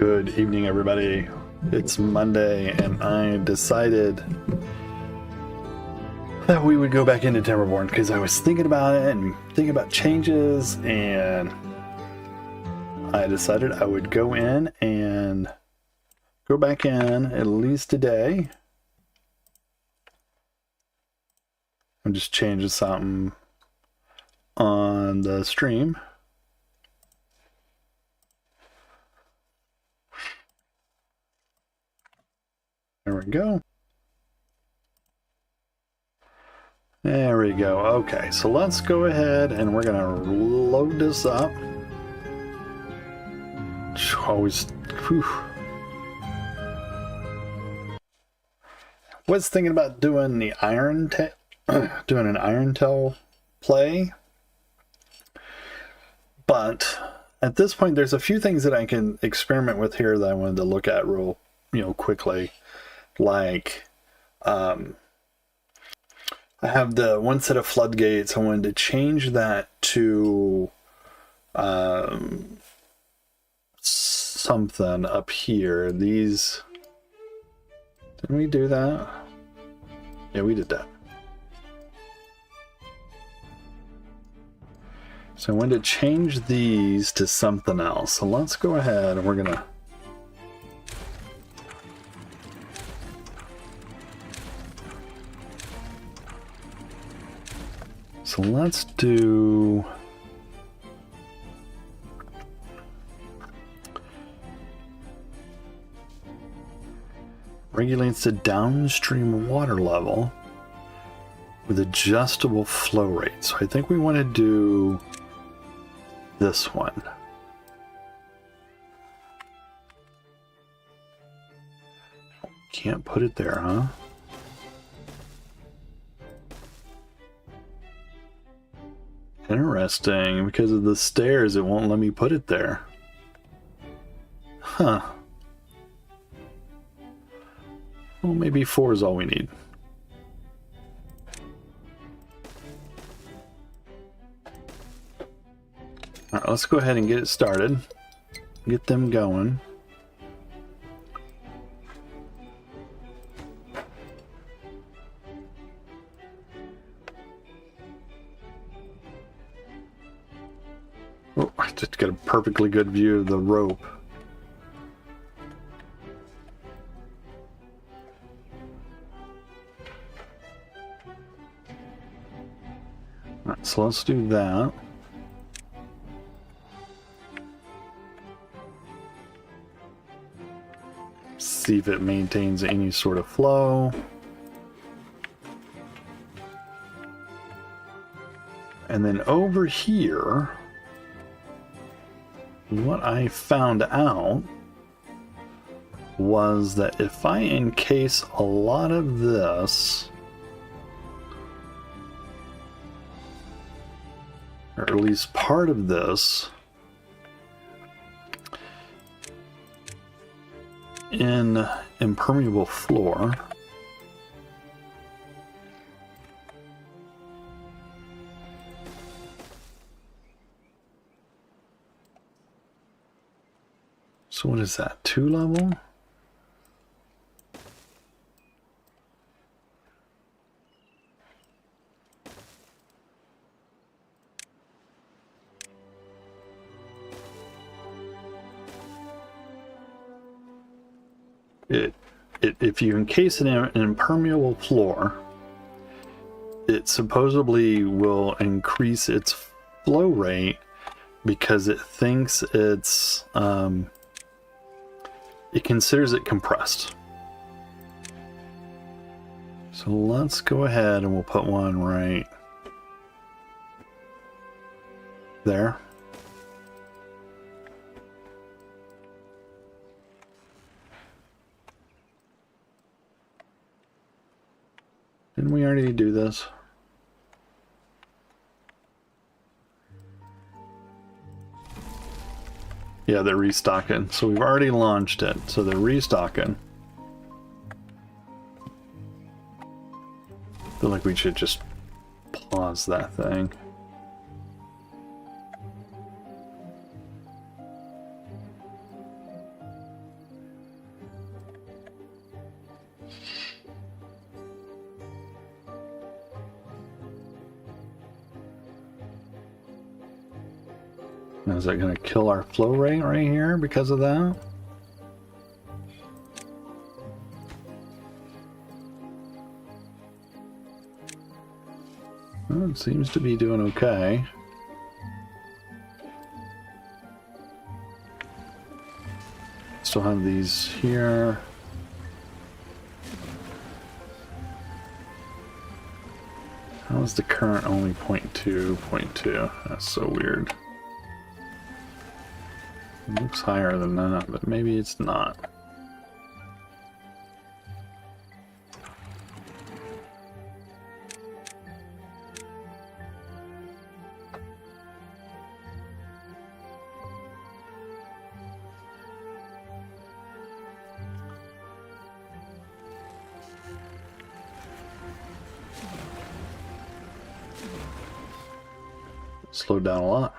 Good evening, everybody. It's Monday, and I decided that we would go back into Timberborn because I was thinking about it and thinking about changes, and I decided I would go in and go back in at least today. I'm just changing something on the stream. There we go. There we go. Okay, so let's go ahead and we're gonna load this up. Always, whew. Was thinking about doing the doing an Iron Tail play, but at this point, there's a few things that I can experiment with here that I wanted to look at real, quickly. Like, I have the one set of floodgates. I wanted to change that to something up here. These, didn't we do that? Yeah, we did that. So I wanted to change these to something else. So let's go ahead and we're gonna So let's do regulates the downstream water level with adjustable flow rate. So I think we want to do this one. Can't put it there, huh? Interesting, because of the stairs it won't let me put it there. Huh. Well, maybe 4 is all we need. Alright, let's go ahead and get it started. Get them going. Oh, I just got a perfectly good view of the rope. Alright, so let's do that. See if it maintains any sort of flow. And then over here, what I found out was that if I encase a lot of this, or at least part of this, in impermeable floor, so what is that, 2 level? If you encase it in an impermeable floor, it supposedly will increase its flow rate because it thinks it's it considers it compressed. So let's go ahead and we'll put one right there. Didn't we already do this? Yeah, they're restocking. So we've already launched it. So they're restocking. I feel like we should just pause that thing. Now, is that going to kill our flow rate right here because of that? Well, it seems to be doing okay. Still have these here. How is the current only 0.2? That's so weird. It looks higher than that, but maybe it's not. Slowed down a lot.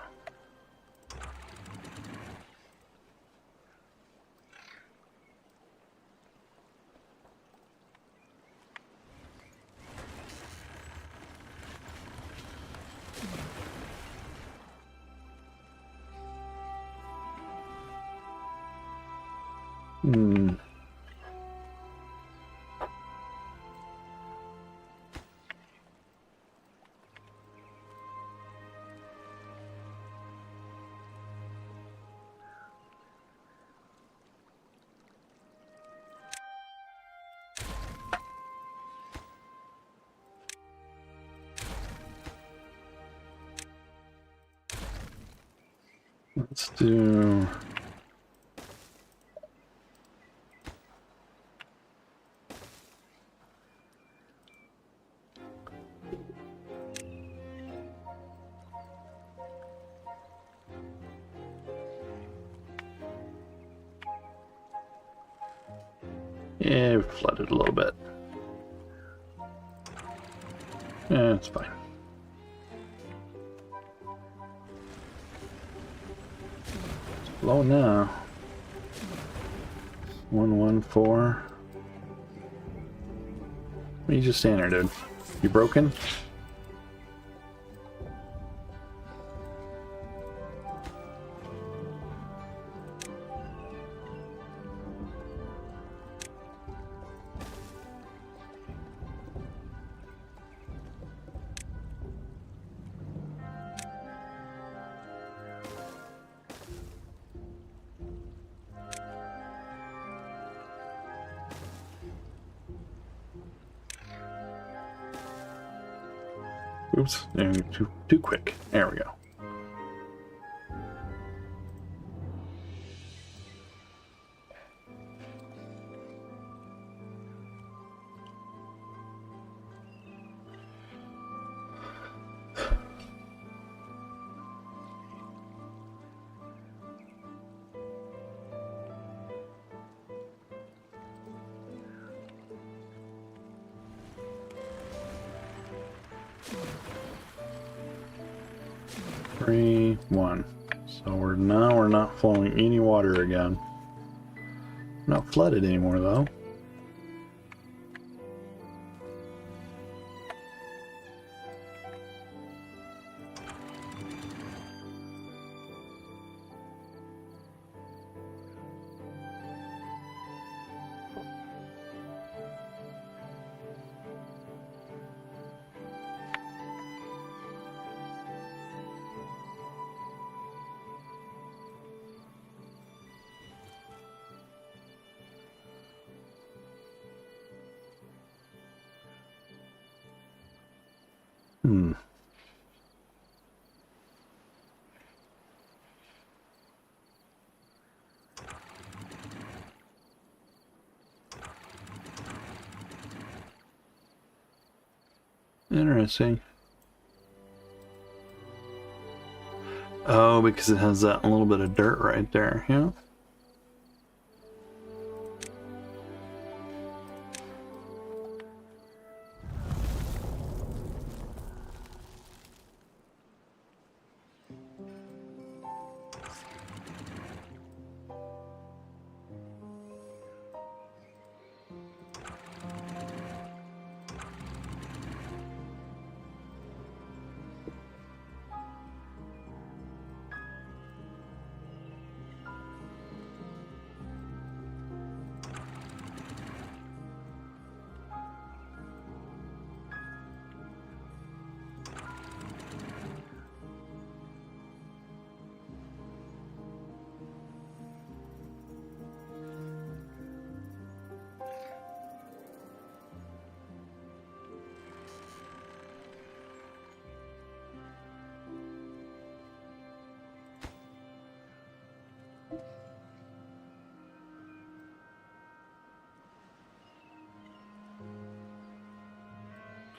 Let's do... Yeah, we flooded a little bit. Yeah, it's fine. It's low now. 114. What are you just standing there, dude? You broken? Oops, too quick. There we go. Three, one. So we're not flowing any water again. We're not flooded anymore though. Interesting. Oh, because it has that little bit of dirt right there, yeah.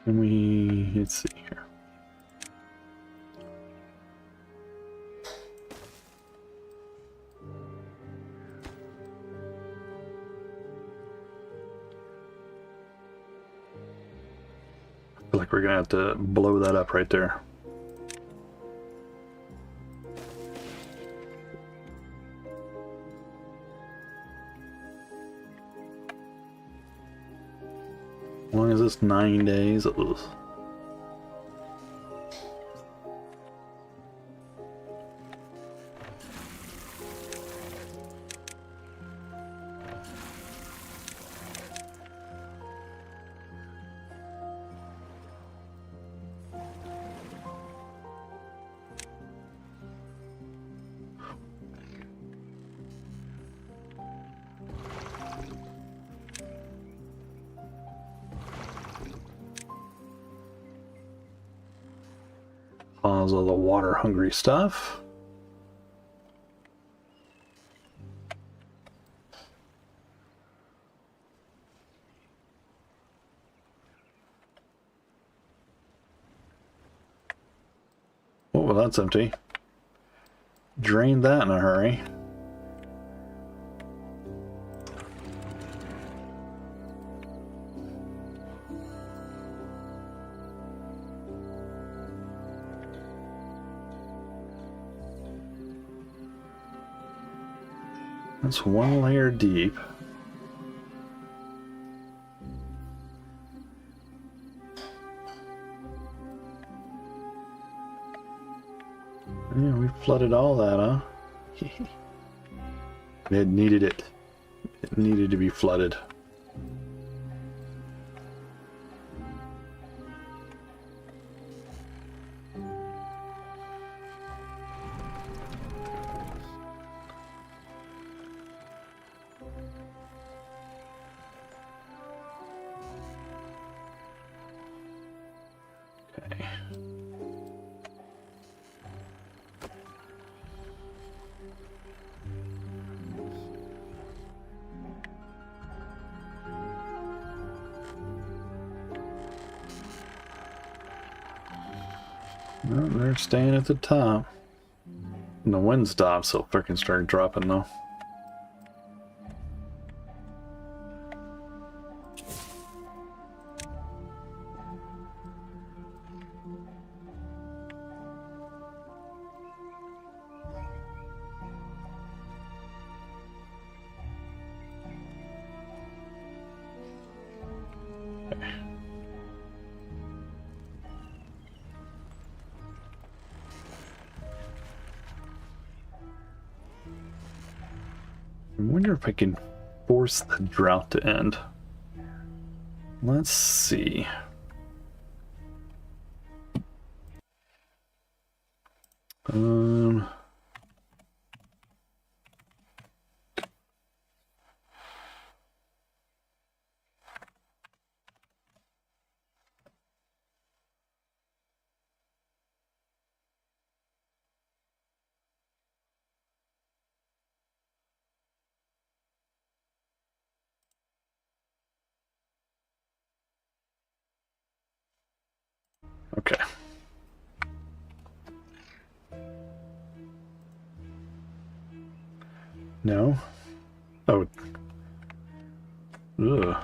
And let's see here. I feel like we're gonna have to blow that up right there. As long as it's 9 days. Ugh. Pause all the water hungry stuff. Oh, well, that's empty. Drain that in a hurry. That's one layer deep. Yeah, we flooded all that, huh? It needed it. It needed to be flooded. Okay. Well, they're staying at the top. And the wind stops, so freaking start dropping though. I wonder if I can force the drought to end. Let's see. Okay. No. Oh. Ugh.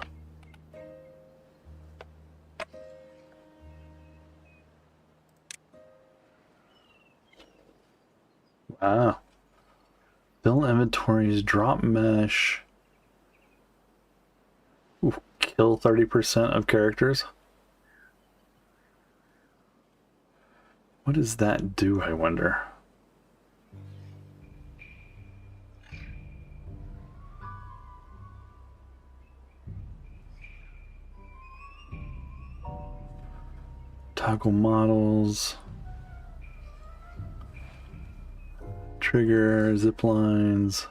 Wow. Fill inventories, drop mesh. Ooh, kill 30% of characters. What does that do, I wonder? Toggle models. Trigger, zip lines.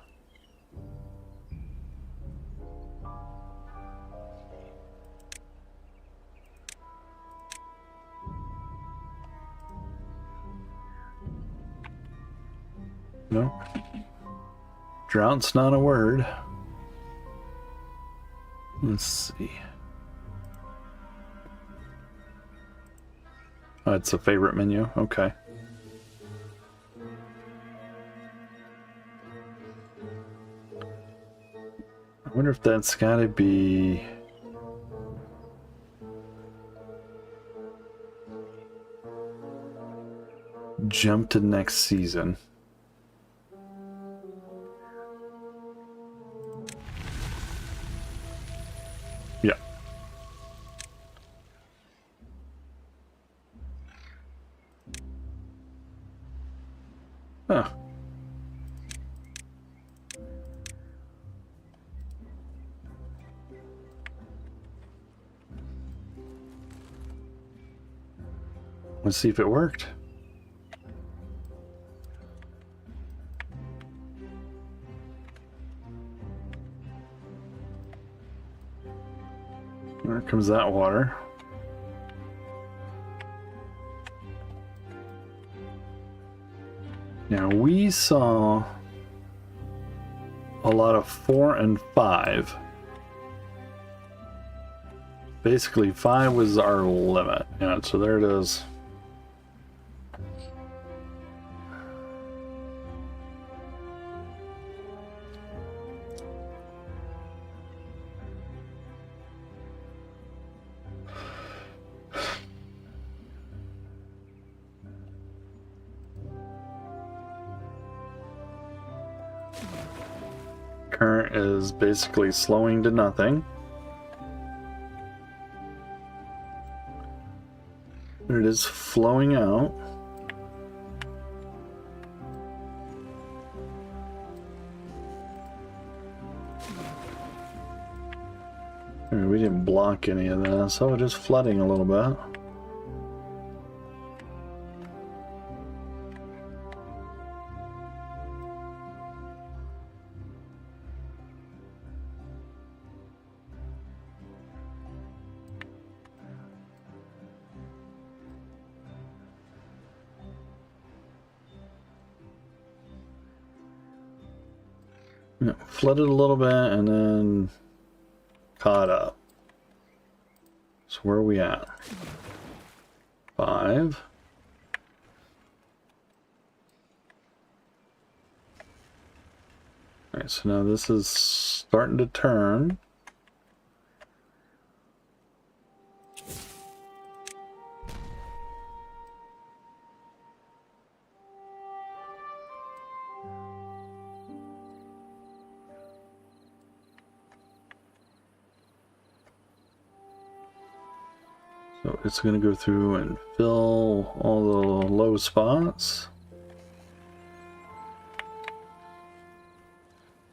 Nope. Drought's not a word. Let's see. Oh, it's a favorite menu. Okay. I wonder if that's gotta be... Jump to next season. Yeah. Huh. Let's see if it worked. There comes that water. Now we saw a lot of 4 and 5. Basically 5 was our limit. Yeah, so there it is. Current is basically slowing to nothing. There it is, flowing out. We didn't block any of that, so we're just flooding a little bit. Yeah, flooded a little bit and then caught up. So where are we at? 5. Alright, so now this is starting to turn. So it's going to go through and fill all the low spots.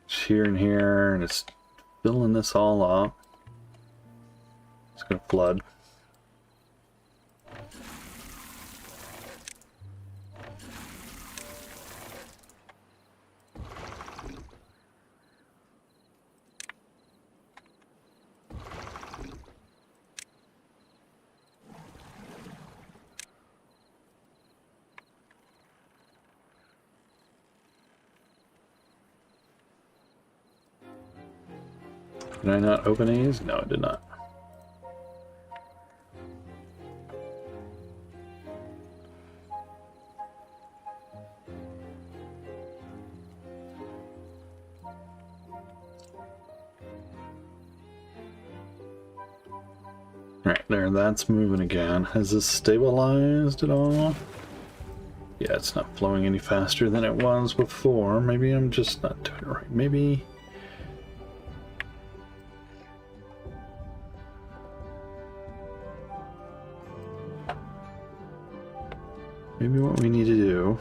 It's here and here, and it's filling this all up. It's going to flood. Did I not open these? No, I did not. Right there, that's moving again. Has this stabilized at all? Yeah, it's not flowing any faster than it was before. Maybe I'm just not doing it right. Maybe... Maybe what we need to do...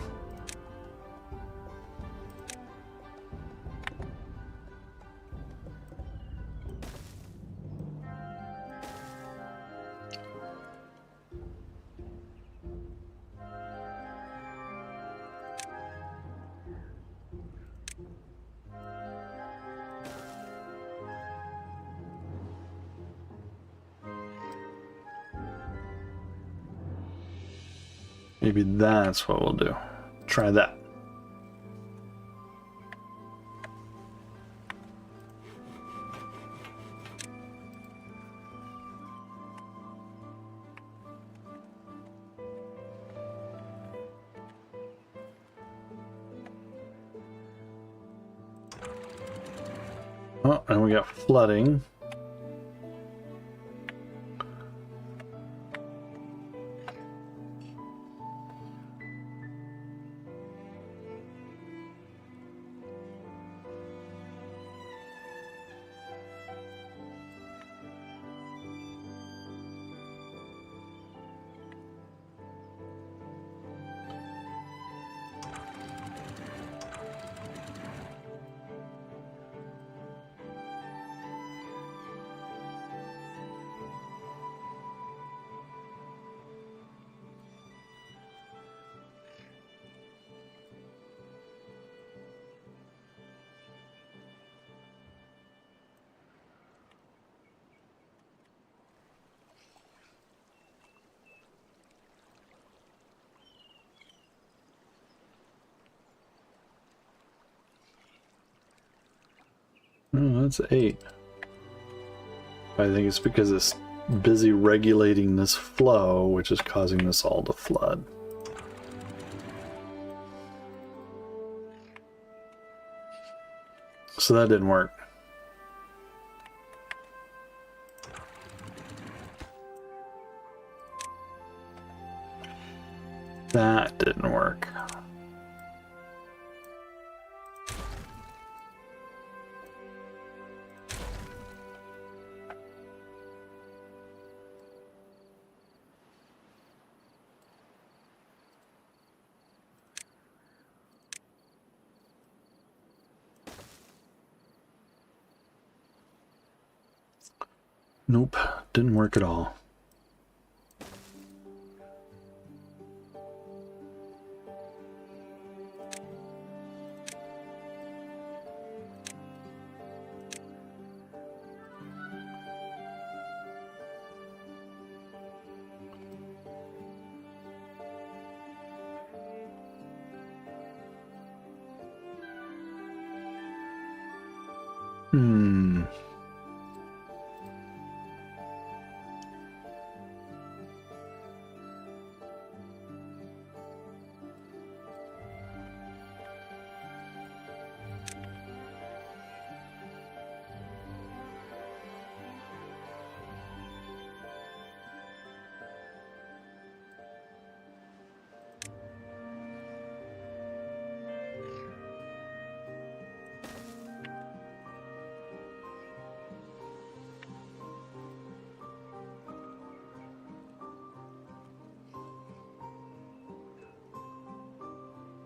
Maybe that's what we'll do. Try that. Oh, and we got flooding. Oh, that's 8. I think it's because it's busy regulating this flow, which is causing this all to flood. So that didn't work. That didn't work. Nope, didn't work at all.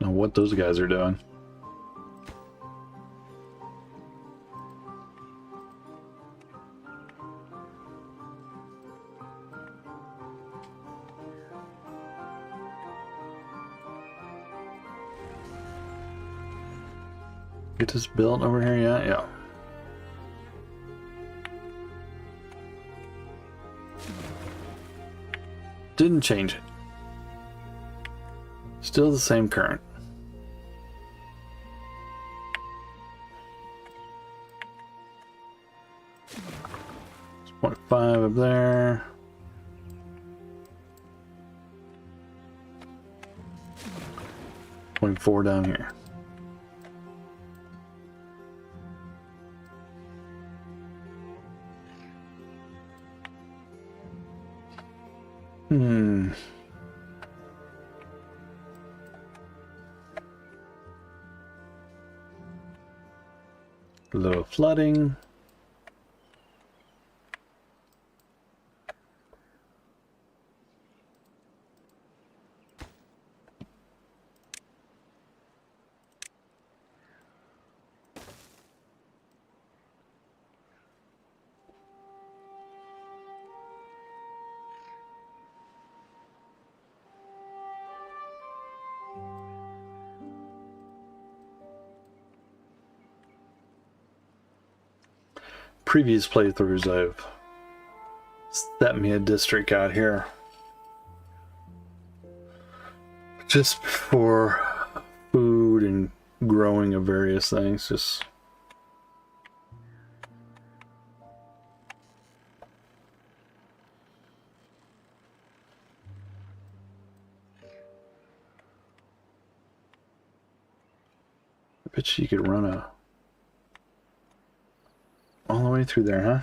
Know what those guys are doing. Get this built over here yet? Yeah. Didn't change it. Still the same current. It's 0.5 up there. Point 4 down here. A little flooding. Previous playthroughs, I've set me a district out here just for food and growing of various things. Just I bet you could run a way through there, huh?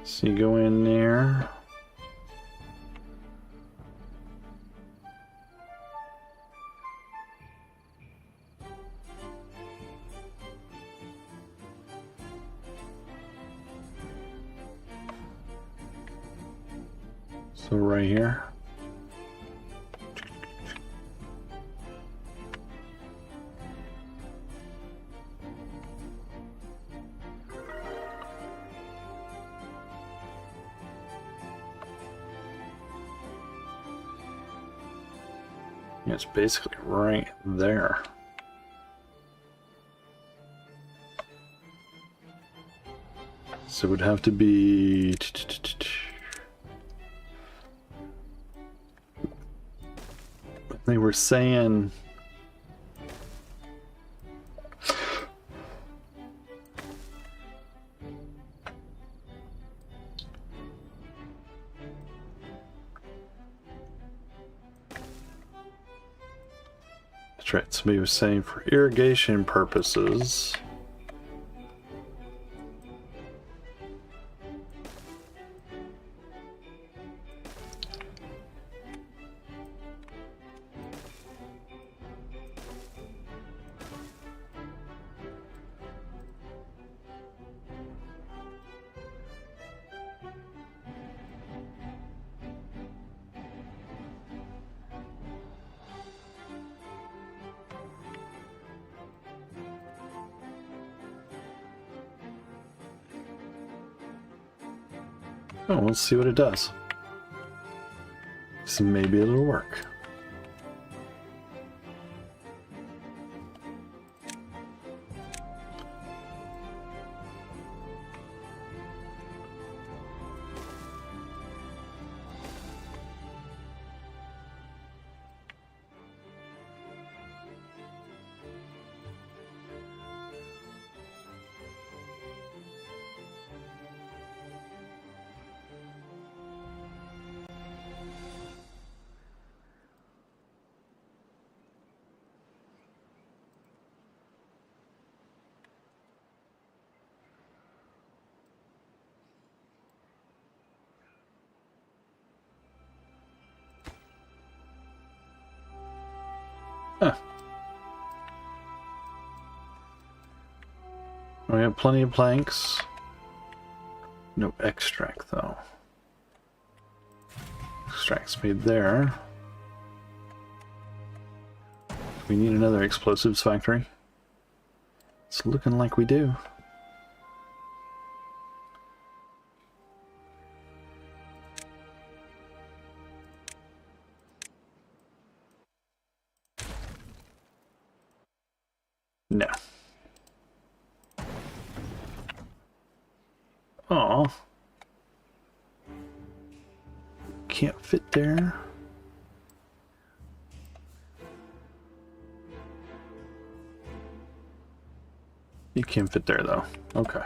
So you go in there. So right here. It's basically right there. So it would have to be... They were saying... That's right, somebody was saying for irrigation purposes... Oh, let's see what it does. So maybe it'll work. Huh. We have plenty of planks. No extract, though. Extract's made there. We need another explosives factory. It's looking like we do. No. Oh. Can't fit there. You can fit there though. Okay.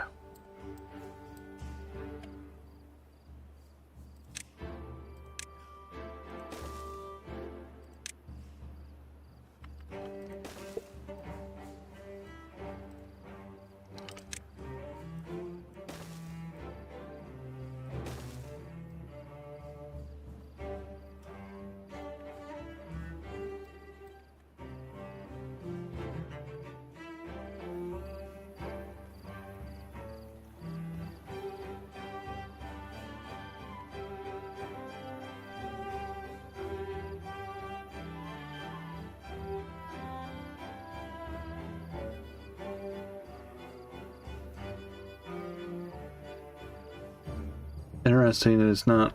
Interesting that it's not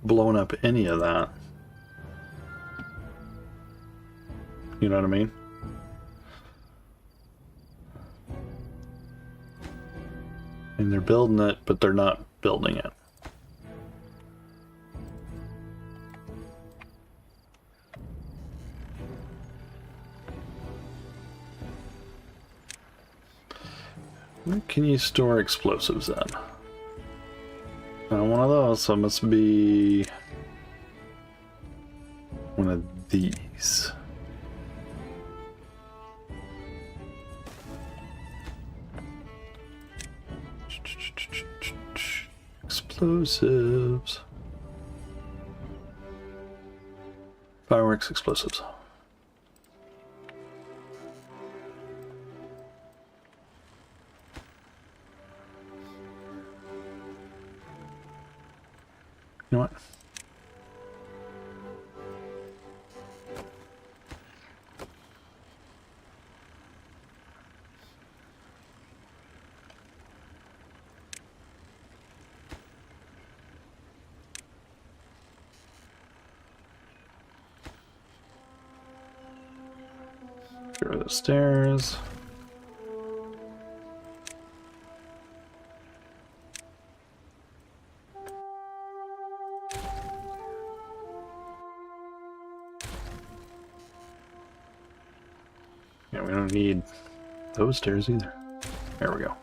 blowing up any of that. You know what I mean? And they're building it, but they're not building it. Where can you store explosives at? Not one of those, so it must be one of these. Explosives. Fireworks, explosives. You know what? Get rid of the stairs. Yeah, we don't need those stairs either. There we go.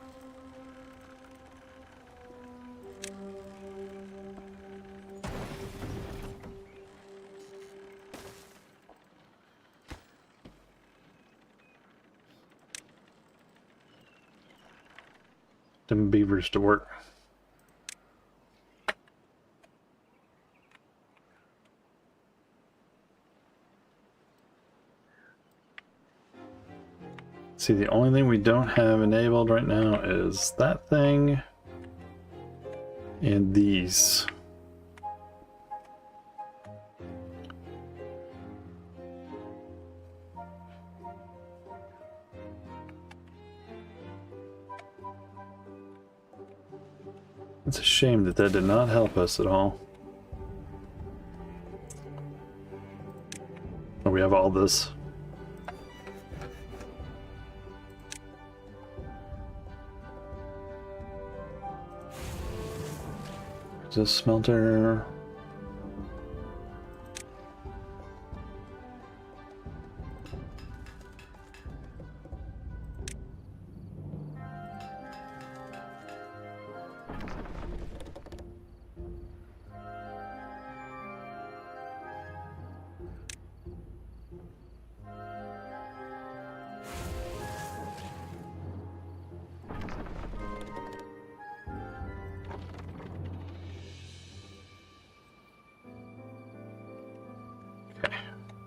Them beavers to work. See, the only thing we don't have enabled right now is that thing and these. It's a shame that that did not help us at all. Oh, we have all this. Is this smelter?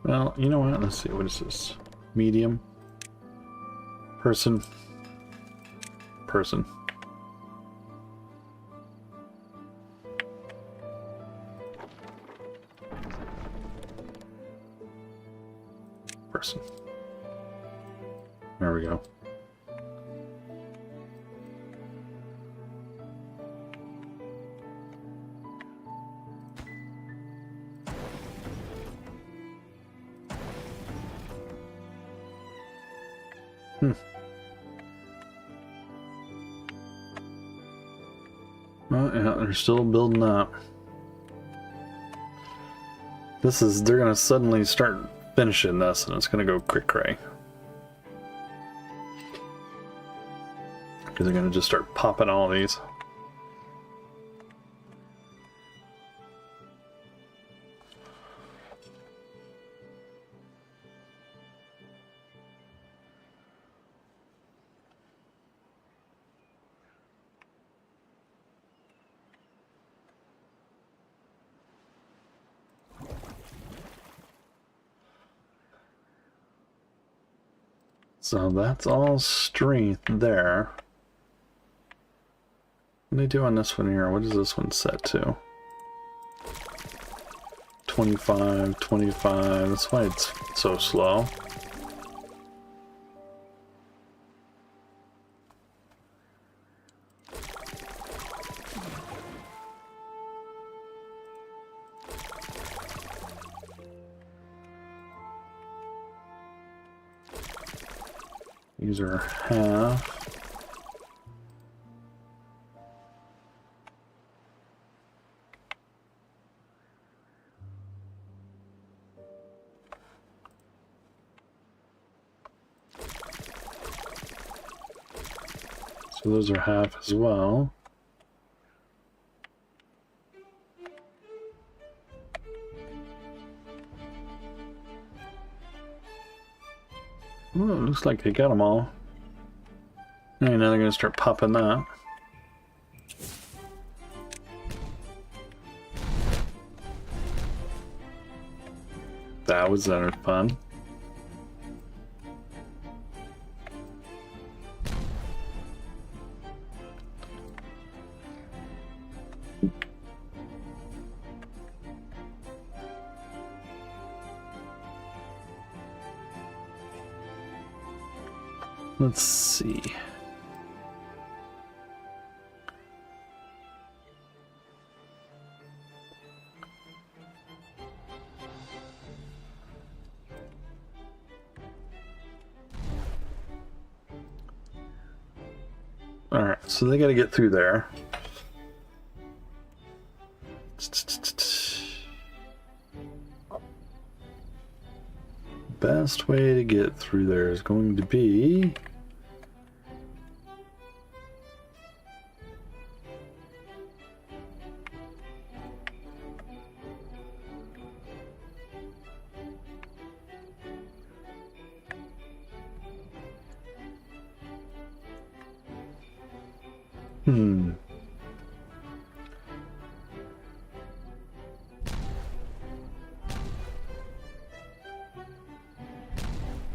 Well, you know what? Let's see. What is this? Medium. Person. Person. Person. There we go. Well, yeah, they're still building up. They're gonna suddenly start finishing this and it's gonna go cray-cray. Because they're gonna just start popping all these. So that's all strength there. What do they do on this one here? What is this one set to? 25, 25. That's why it's so slow. These are half. So those are half as well. Ooh, it looks like they got them all. And now they're going to start popping that. That was fun. Let's see. All right, so they got to get through there. Best way to get through there is going to be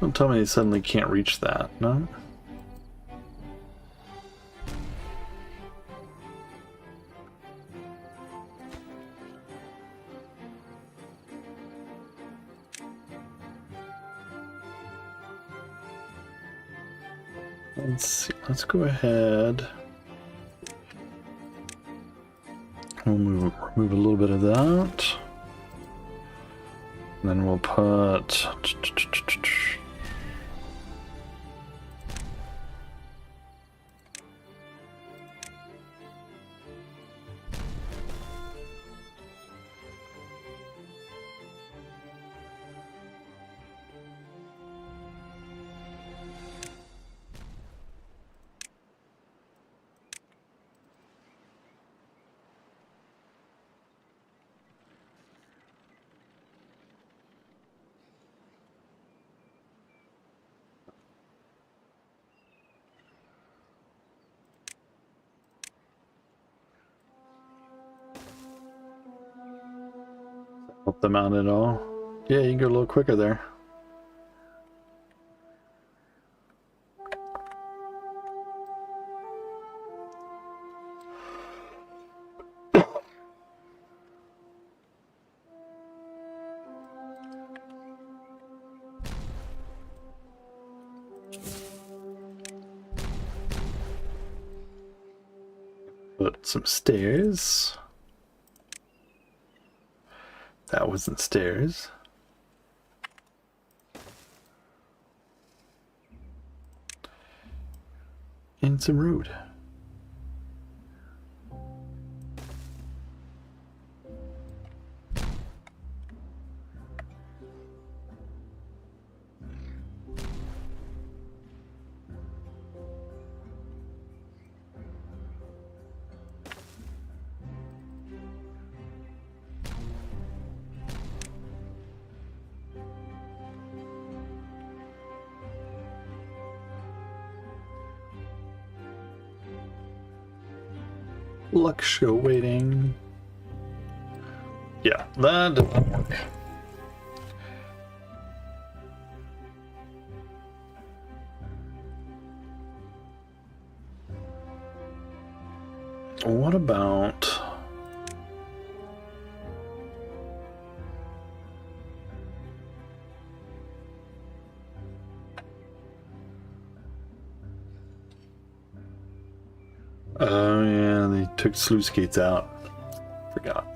Don't tell me they suddenly can't reach that, no? Let's see, let's go ahead. We'll remove a little bit of that. And then we'll put... help them out at all. Yeah, you can go a little quicker there. Put some stairs. That wasn't stairs. And some road. Luck show waiting. Yeah, that did not work. What about... Oh yeah, they took sluice gates out. Forgot.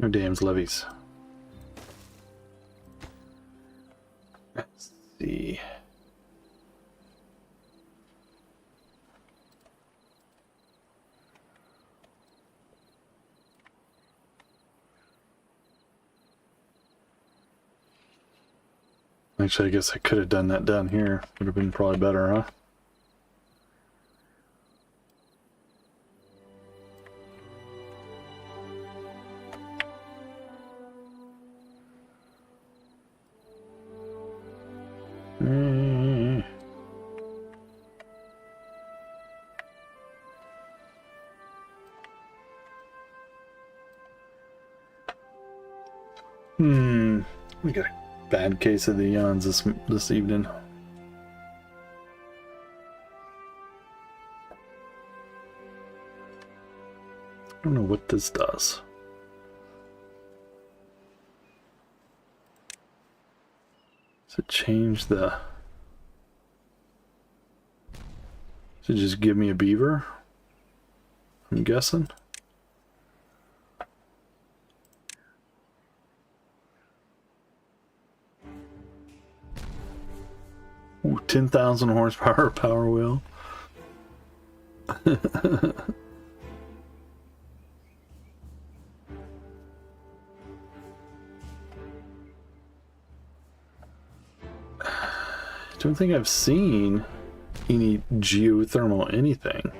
No dams, levees. Let's see. Actually, I guess I could have done that down here. Would have been probably better, huh? We got a bad case of the yawns this evening. I don't know what this does. Does it change the... Does it just give me a beaver? I'm guessing. Ooh, 10,000 horsepower power wheel. Don't think I've seen any geothermal anything.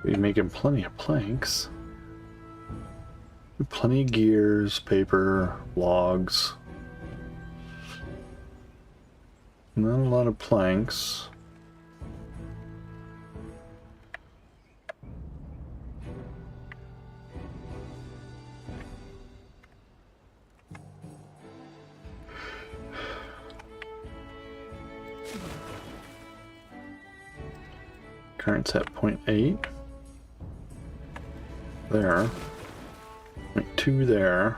We're making plenty of planks. Plenty of gears, paper, logs. Not a lot of planks. Current's at 0.8. There. 0.2 there.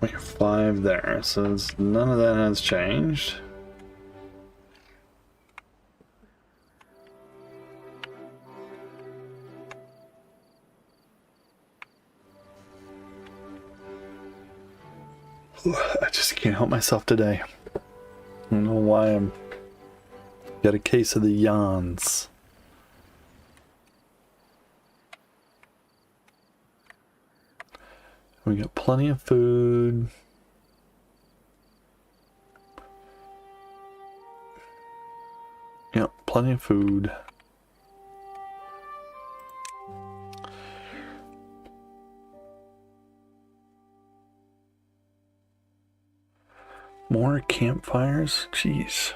Point 5 there. So none of that has changed. I just can't help myself today. I don't know why I'm got a case of the yawns. We got plenty of food. Yep, plenty of food. More campfires? Jeez.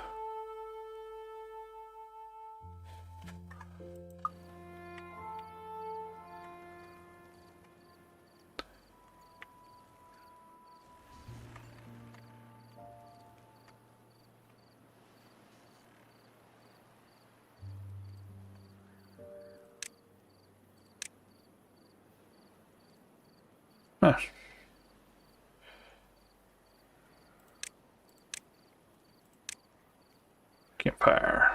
Huh. Campfire.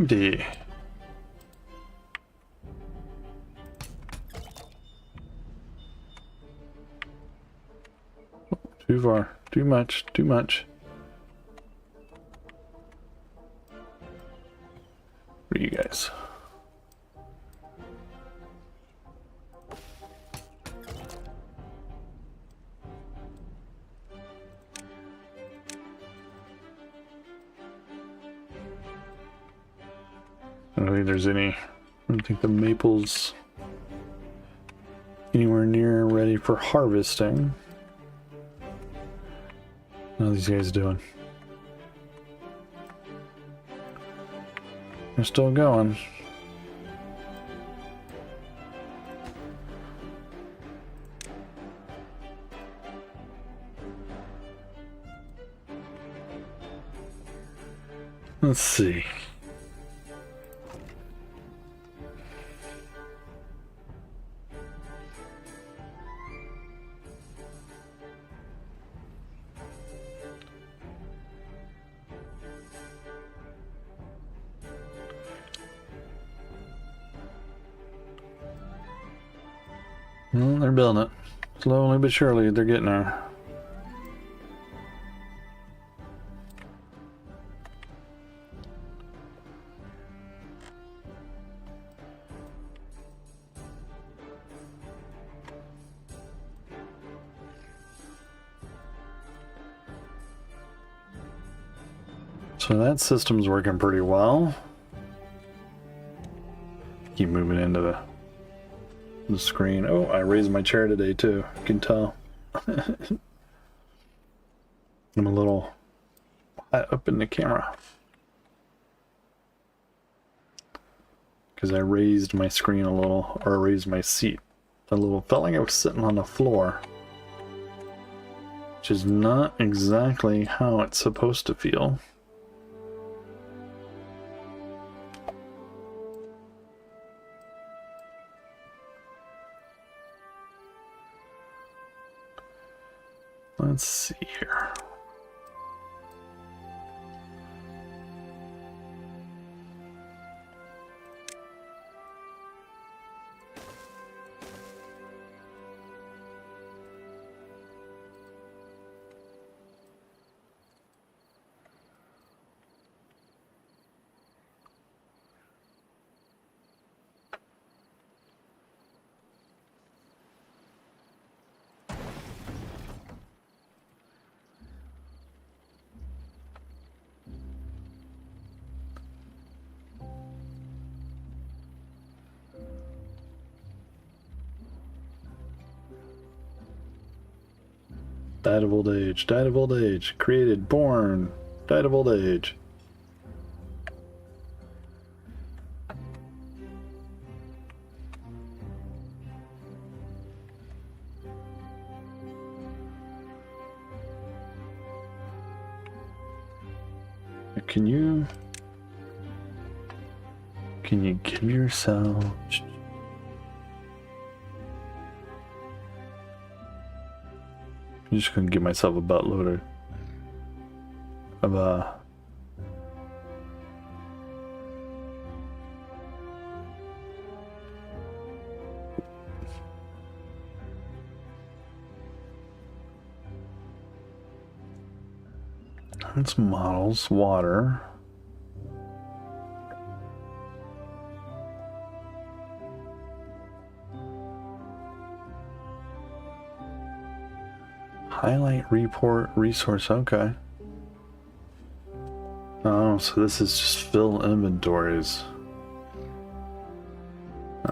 D. Too far. Too much. Too much. What are you guys? I don't think there's any. I don't think the maple's anywhere near ready for harvesting. How are these guys doing? They're still going. Let's see. Well, they're building it. Slowly but surely, they're getting there. So that system's working pretty well. Keep moving into the screen. Oh, I raised my chair today too. You can tell. I'm a little high up in the camera because I raised my screen a little, or raised my seat a little. Felt like I was sitting on the floor, which is not exactly how it's supposed to feel. Let's see here. Died of old age, died of old age, created, born, died of old age. Can you give yourself... I'm just gonna give myself a buttload of that's models, water. Highlight report resource, okay. Oh, so this is just fill inventories.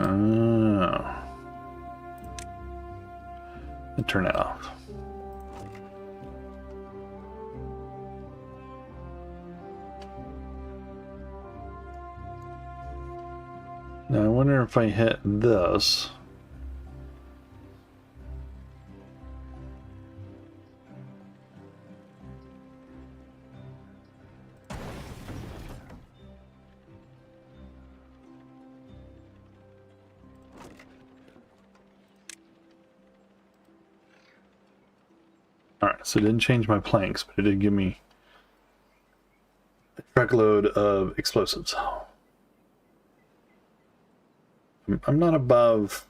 Oh. And turn it off. Now I wonder if I hit this. Alright, so it didn't change my planks, but it did give me a truckload of explosives. I'm not above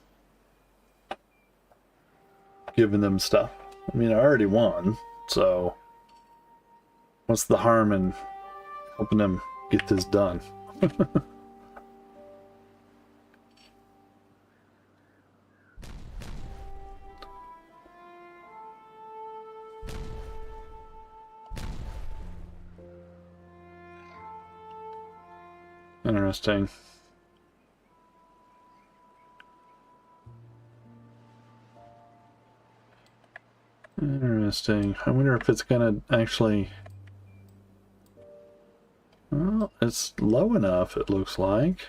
giving them stuff. I mean, I already won, so what's the harm in helping them get this done? Interesting. Interesting. I wonder if it's gonna actually... Well, it's low enough, it looks like.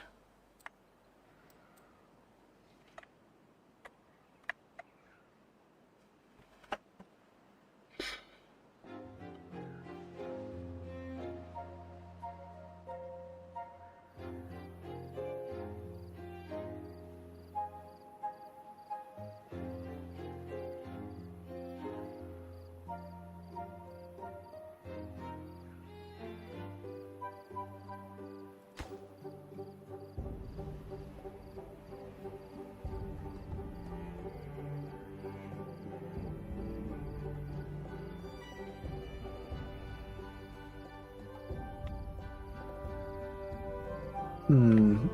Hmm.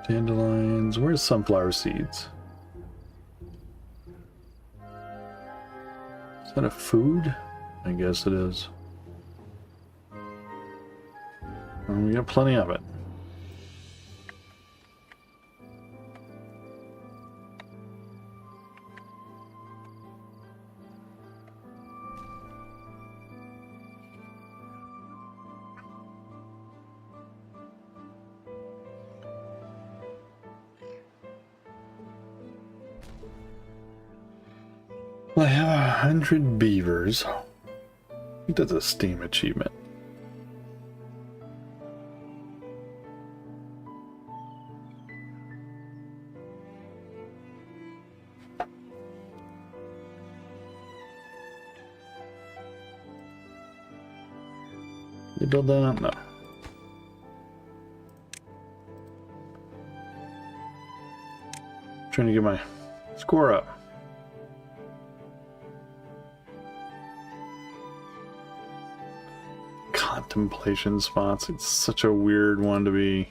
Dandelions. Where's sunflower seeds? Is that a food? I guess it is. Well, we got plenty of it. I have 100 beavers. It does a Steam achievement. You build that? No. Trying to get my score up. Contemplation spots. It's such a weird one to be.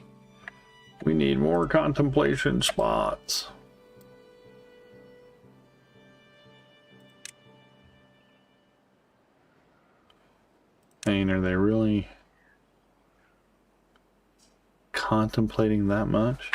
We need more contemplation spots. I mean, are they really contemplating that much?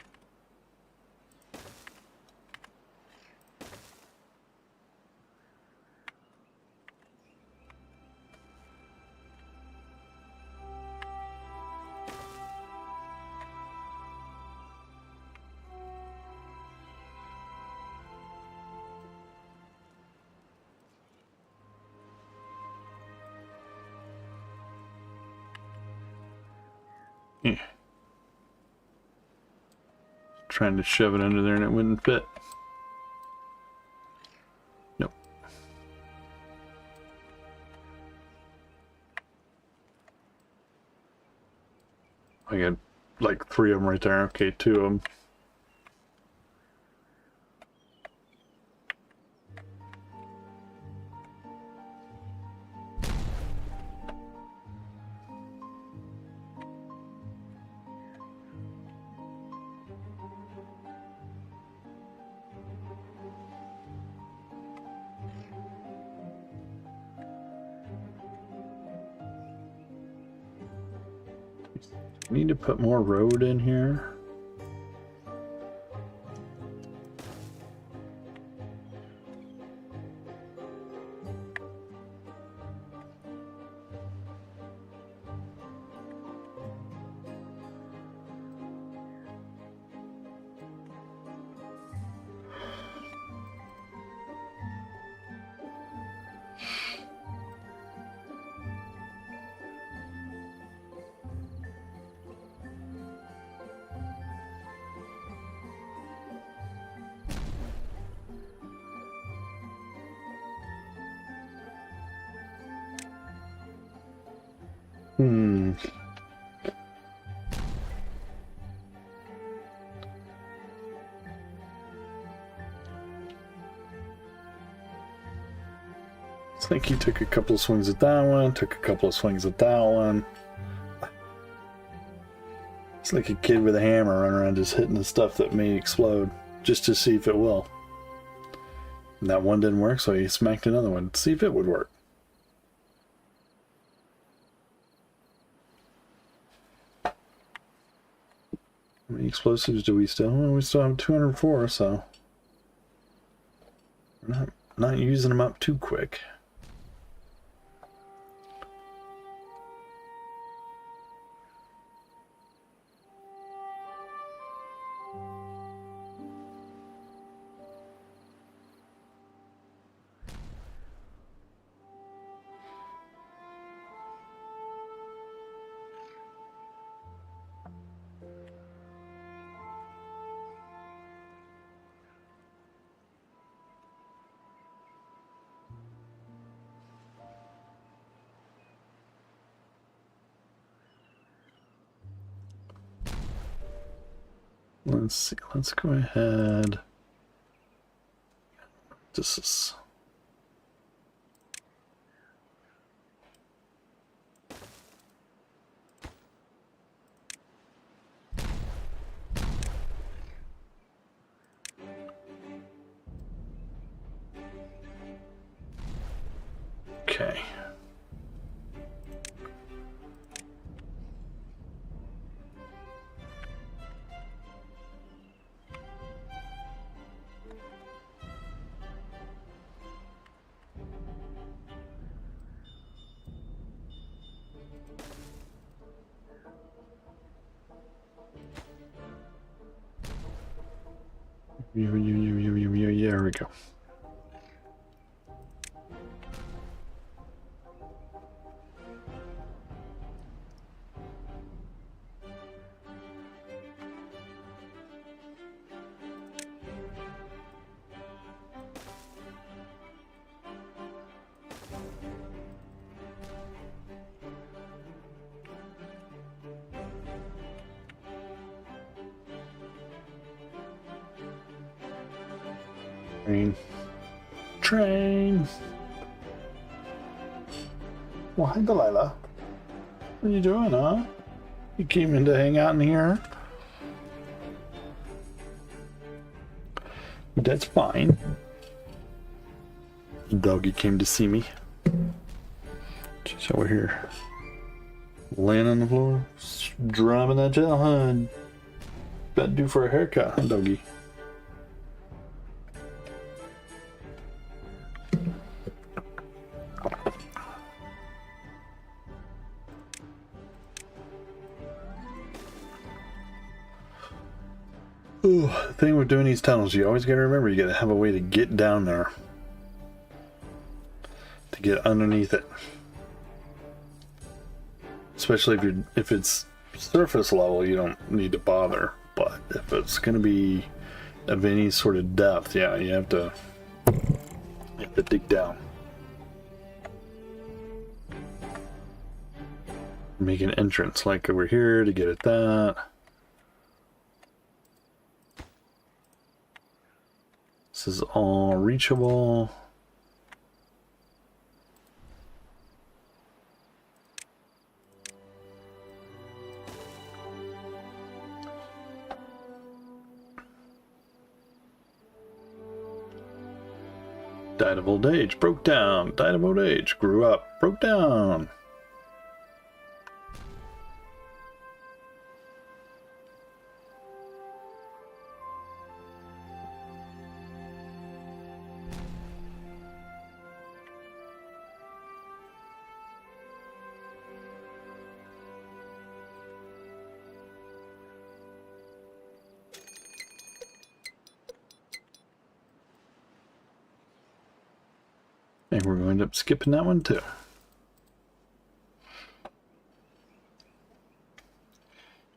Yeah. Trying to shove it under there and it wouldn't fit. Nope. I got like 3 of them right there. Okay, 2 of them. Need to put more road in here. I think he took a couple of swings at that one, took a couple of swings at that one. It's like a kid with a hammer running around just hitting the stuff that may explode, just to see if it will. And that one didn't work, so he smacked another one to see if it would work. How many explosives do we still? Well, we still have 204, so we're not using them up too quick. Let's see, let's go ahead. This is... Okay. Yeah, there we go. Train. Well, hi, Delilah. What are you doing, huh? You came in to hang out in here? That's fine. Doggy came to see me. She's over here. Laying on the floor. Driving that gel, huh? About due for a haircut, huh, Doggy? Ooh, the thing with doing these tunnels, you always gotta remember, you gotta have a way to get down there. To get underneath it. Especially if it's surface level, you don't need to bother. But if it's gonna be of any sort of depth, yeah, you have to dig down. Make an entrance like over here to get at that. This is all reachable. Died of old age, broke down. Died of old age, grew up, broke down. And we're going to end up skipping that one too.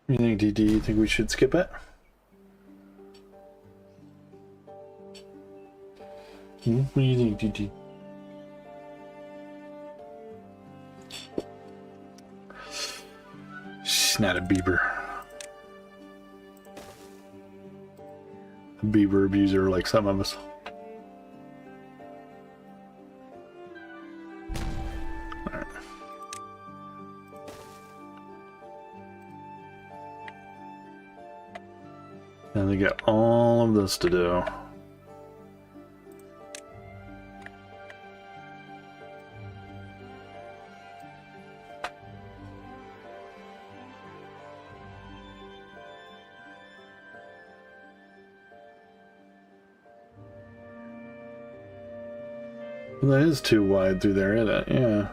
What do you think, DD? You think we should skip it? What do you think, DD? She's not a beaver. A beaver abuser like some of us. And they get all of this to do. Well, that is too wide through there, isn't it? Yeah.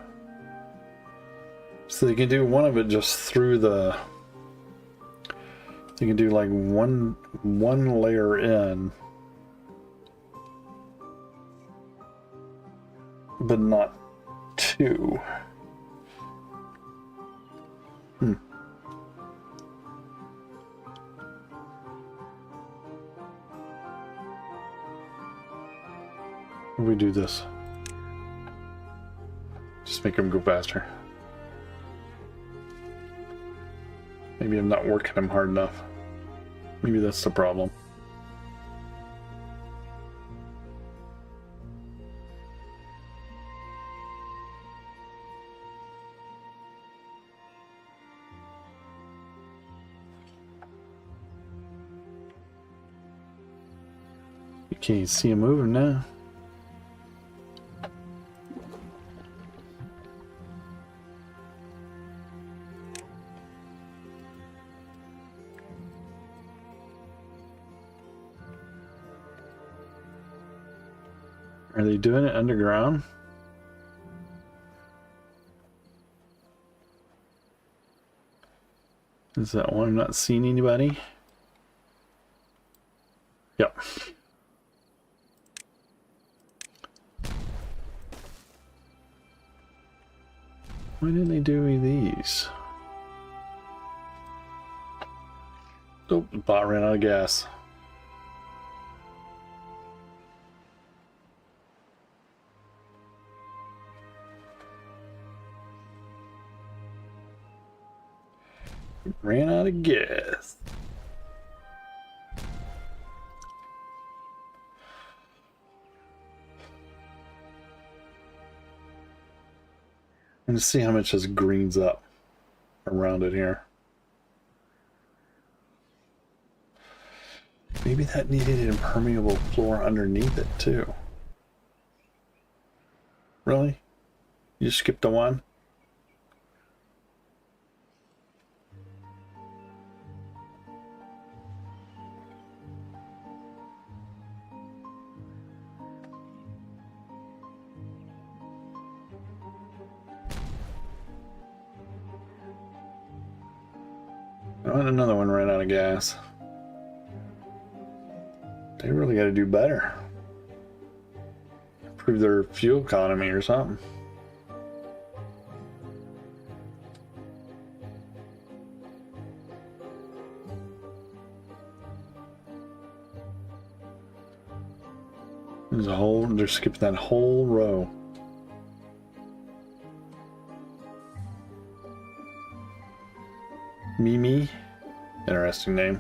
So they can do one of it just through the... They can do like one layer in, but not two. We do this. Just make them go faster. Maybe I'm not working them hard enough. Maybe that's the problem. You can't see him moving now. Are they doing it underground? Is that one? I'm not seeing anybody. Yep. Why didn't they do these? Oh, the bot ran out of gas. Ran out of gas. Let's see how much this greens up around it here. Maybe that needed an impermeable floor underneath it too. Really? You skipped the one? Oh, and another one ran out of gas. They really got to do better. Improve their fuel economy or something. There's a whole, they're skipping that whole row. Mimi, interesting name.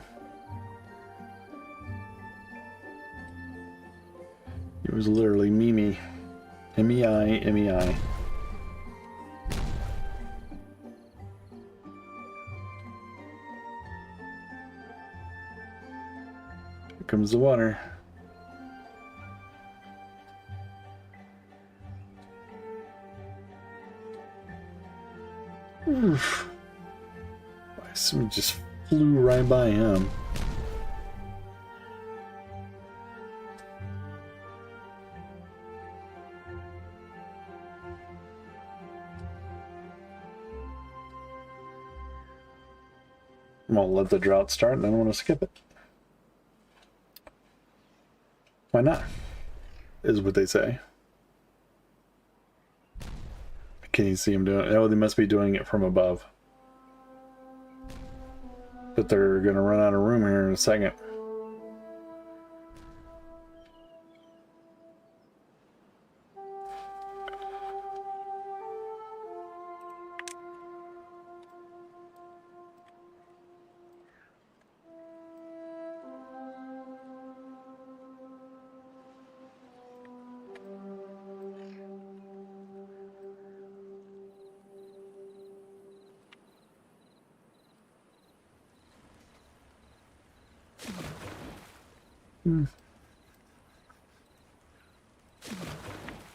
It was literally Mimi, M-E-I, M-E-I. Here comes the water. Oof. Somebody just flew right by him. I'm gonna let the drought start and then I want to skip it. Why not? Is what they say. Can you see them doing it? Oh, they must be doing it from above. But they're gonna run out of room here in a second.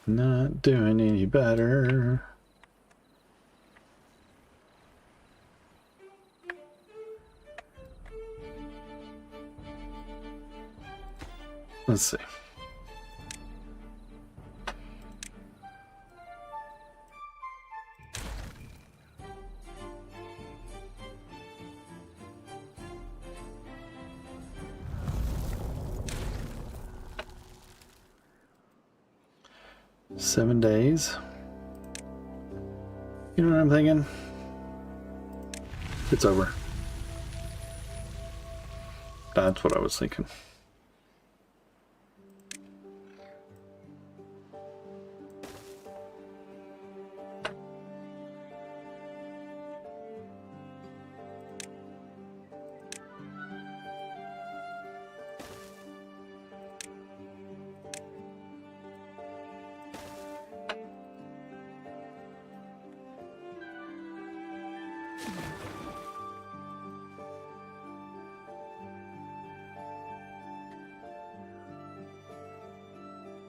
Not doing any better. Let's see. Seven days. You know what I'm thinking? It's over. That's what I was thinking.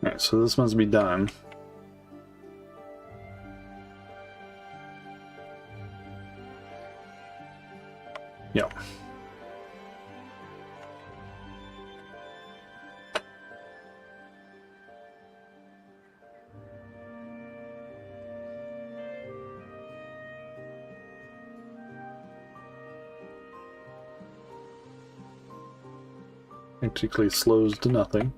Alright, so this must be done. Yep. Basically slows to nothing.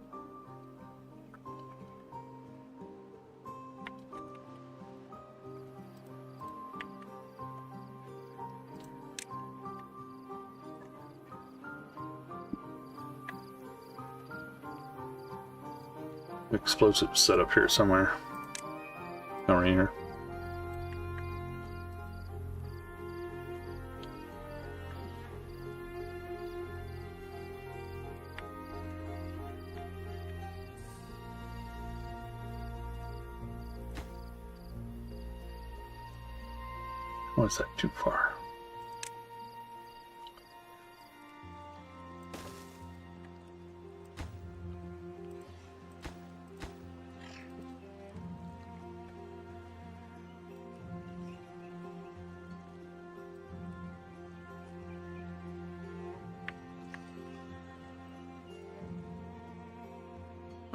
Explosive set up here somewhere. Oh, right here. Or is that too far?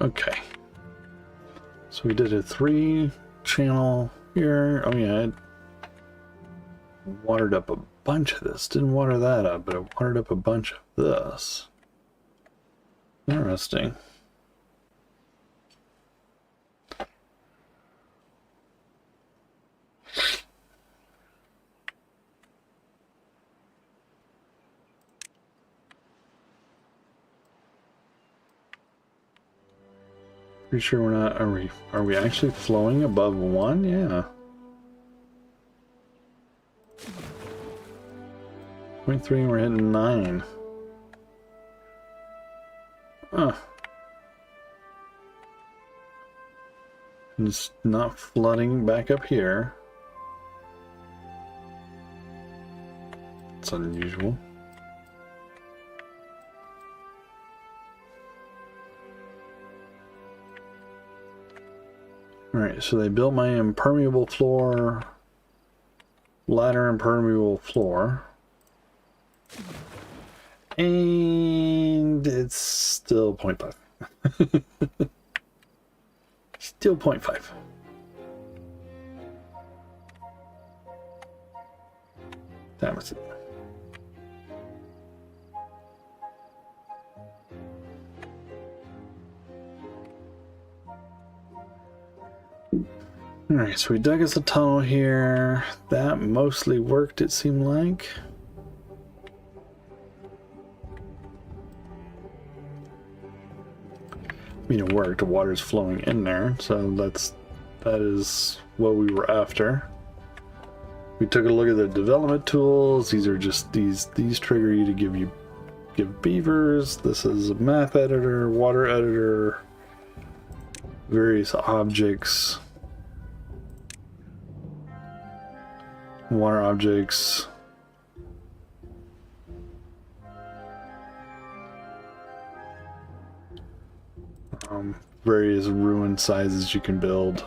Okay. So we did a 3-channel here. Oh yeah, it watered up a bunch of this. Didn't water that up, but it watered up a bunch of this. Interesting. Pretty sure we're not, are we actually flowing above 1? Yeah. 0.3, we're hitting 9. Huh. And it's not flooding back up here. It's unusual. Alright, so they built my impermeable floor, ladder impermeable floor. And it's still 0.5. Still 0.5. That was it. Alright, so we dug us a tunnel here. That mostly worked, it seemed like. I mean, it worked. The water's flowing in there, so that is what we were after. We took a look at the development tools. These are just these trigger you to give beavers. This is a map editor, water editor, various objects. Water objects. various ruin sizes you can build.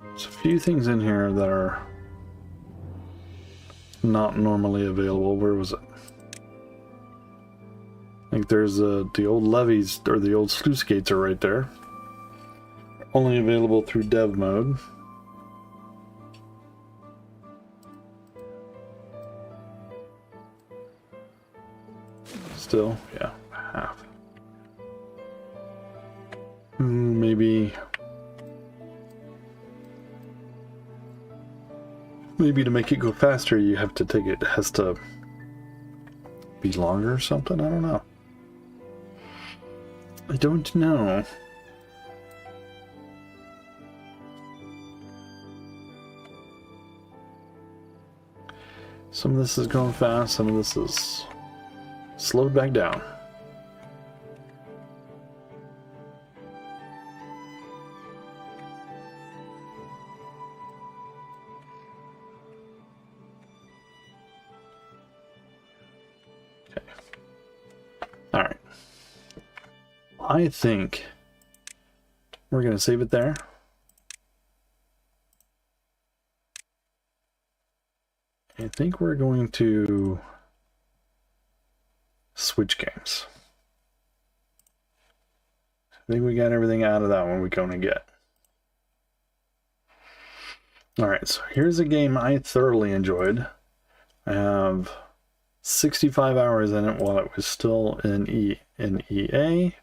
There's a few things in here that are not normally available. Where was it? I think there's the old levees, or the old sluice gates are right there. Only available through dev mode. Still, yeah, half. Maybe to make it go faster, you have to take it. It has to be longer or something. I don't know. I don't know. Some of this is going fast. Some of this is slowed back down. Okay. All right. I think we're going to save it there. I think we're going to switch games. I think we got everything out of that one we're going to get. Alright, so here's a game I thoroughly enjoyed. I have 65 hours in it while it was still in EA.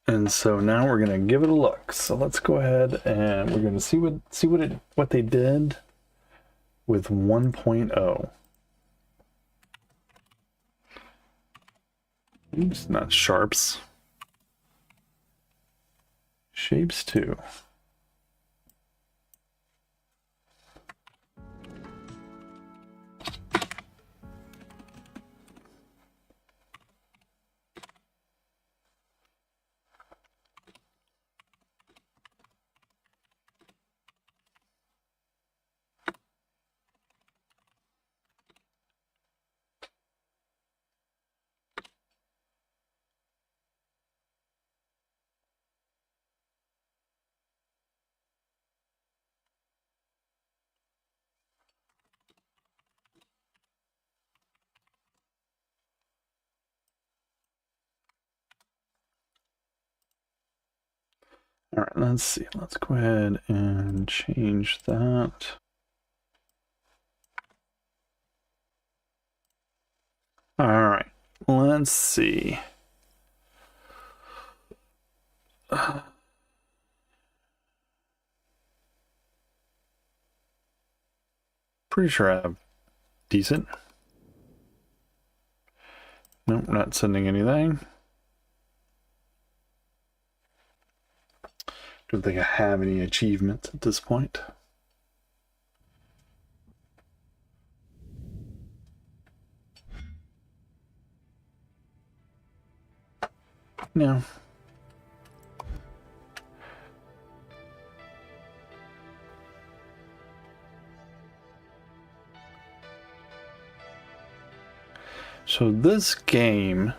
And so now we're gonna give it a look. So let's go ahead and we're gonna see what they did with 1.0. Oops, not sharps. Shapes 2. All right, let's see. Let's go ahead and change that. All right, let's see. Pretty sure I have decent. Nope, not sending anything. Don't think I have any achievements at this point. No. So this game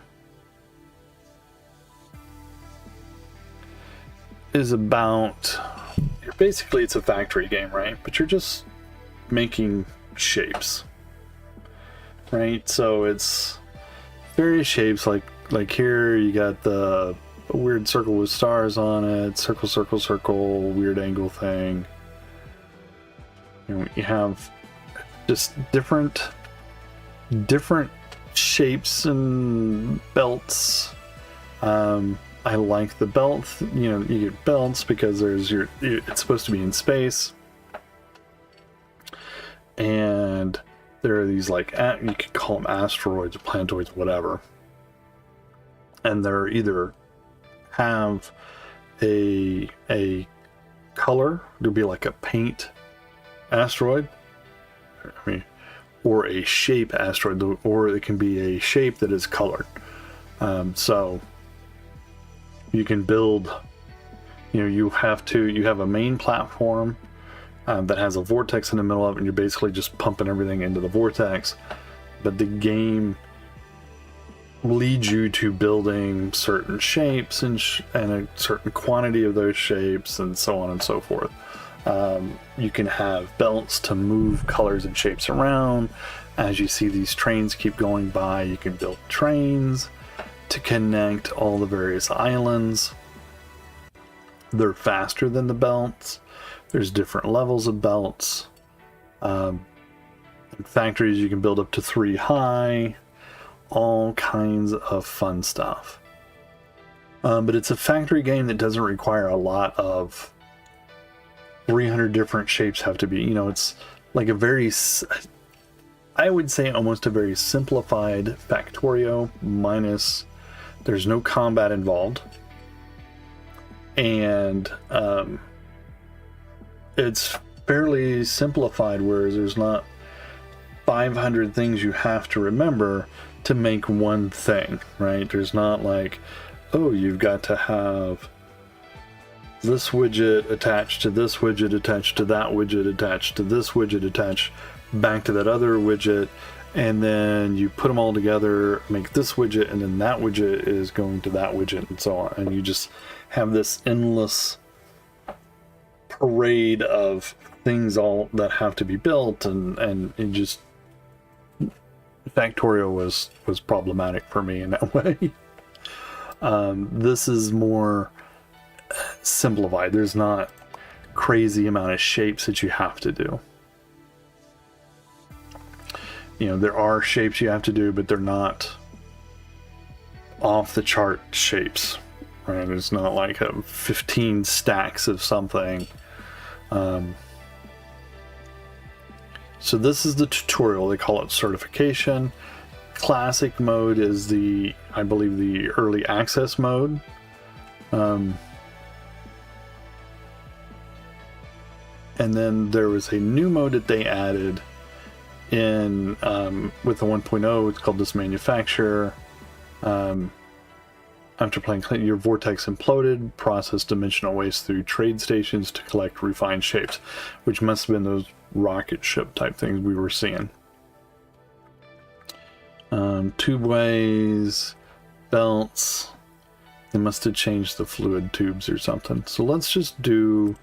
is about, basically it's a factory game, right? But you're just making shapes, right? So it's various shapes, like here you got the weird circle with stars on it, circle, circle, circle, weird angle thing. You know, you have just different shapes and belts. I like the belt. You know, you get belts because it's supposed to be in space, and there are these you could call them asteroids or planetoids, whatever. And they're either have a color, there'll be like a paint asteroid, or a shape asteroid, or it can be a shape that is colored. So you can build, you have a main platform, that has a vortex in the middle of it, and you're basically just pumping everything into the vortex. But the game leads you to building certain shapes and a certain quantity of those shapes, and so on and so forth. You can have belts to move colors and shapes around. As you see these trains keep going by, you can build trains to connect all the various islands. They're faster than the belts. There's different levels of belts. In factories, you can build up to 3 high. All kinds of fun stuff. But it's a factory game that doesn't require a lot of 300 different shapes have to be, you know, it's like a very, I would say almost a very simplified Factorio, minus there's no combat involved. And it's fairly simplified, whereas there's not 500 things you have to remember to make one thing, right? There's not like, oh, you've got to have this widget attached to this widget, attached to that widget, attached to this widget, attached back to that other widget, and then you put them all together, make this widget, and then that widget is going to that widget, and so on. And you just have this endless parade of things all that have to be built, and it just, Factorio was problematic for me in that way. This is more simplified. There's not crazy amount of shapes that you have to do. You know, there are shapes you have to do, but they're not off the chart shapes, right? It's not like 15 stacks of something. So this is the tutorial. They call it certification. Classic mode is the, I believe, the early access mode. And then there was a new mode that they added in with the 1.0. It's called Dismanufacture. After playing, your vortex imploded, process dimensional waste through trade stations to collect refined shapes, which must have been those rocket ship type things we were seeing. Tube ways, belts. They must have changed the fluid tubes or something. So let's just do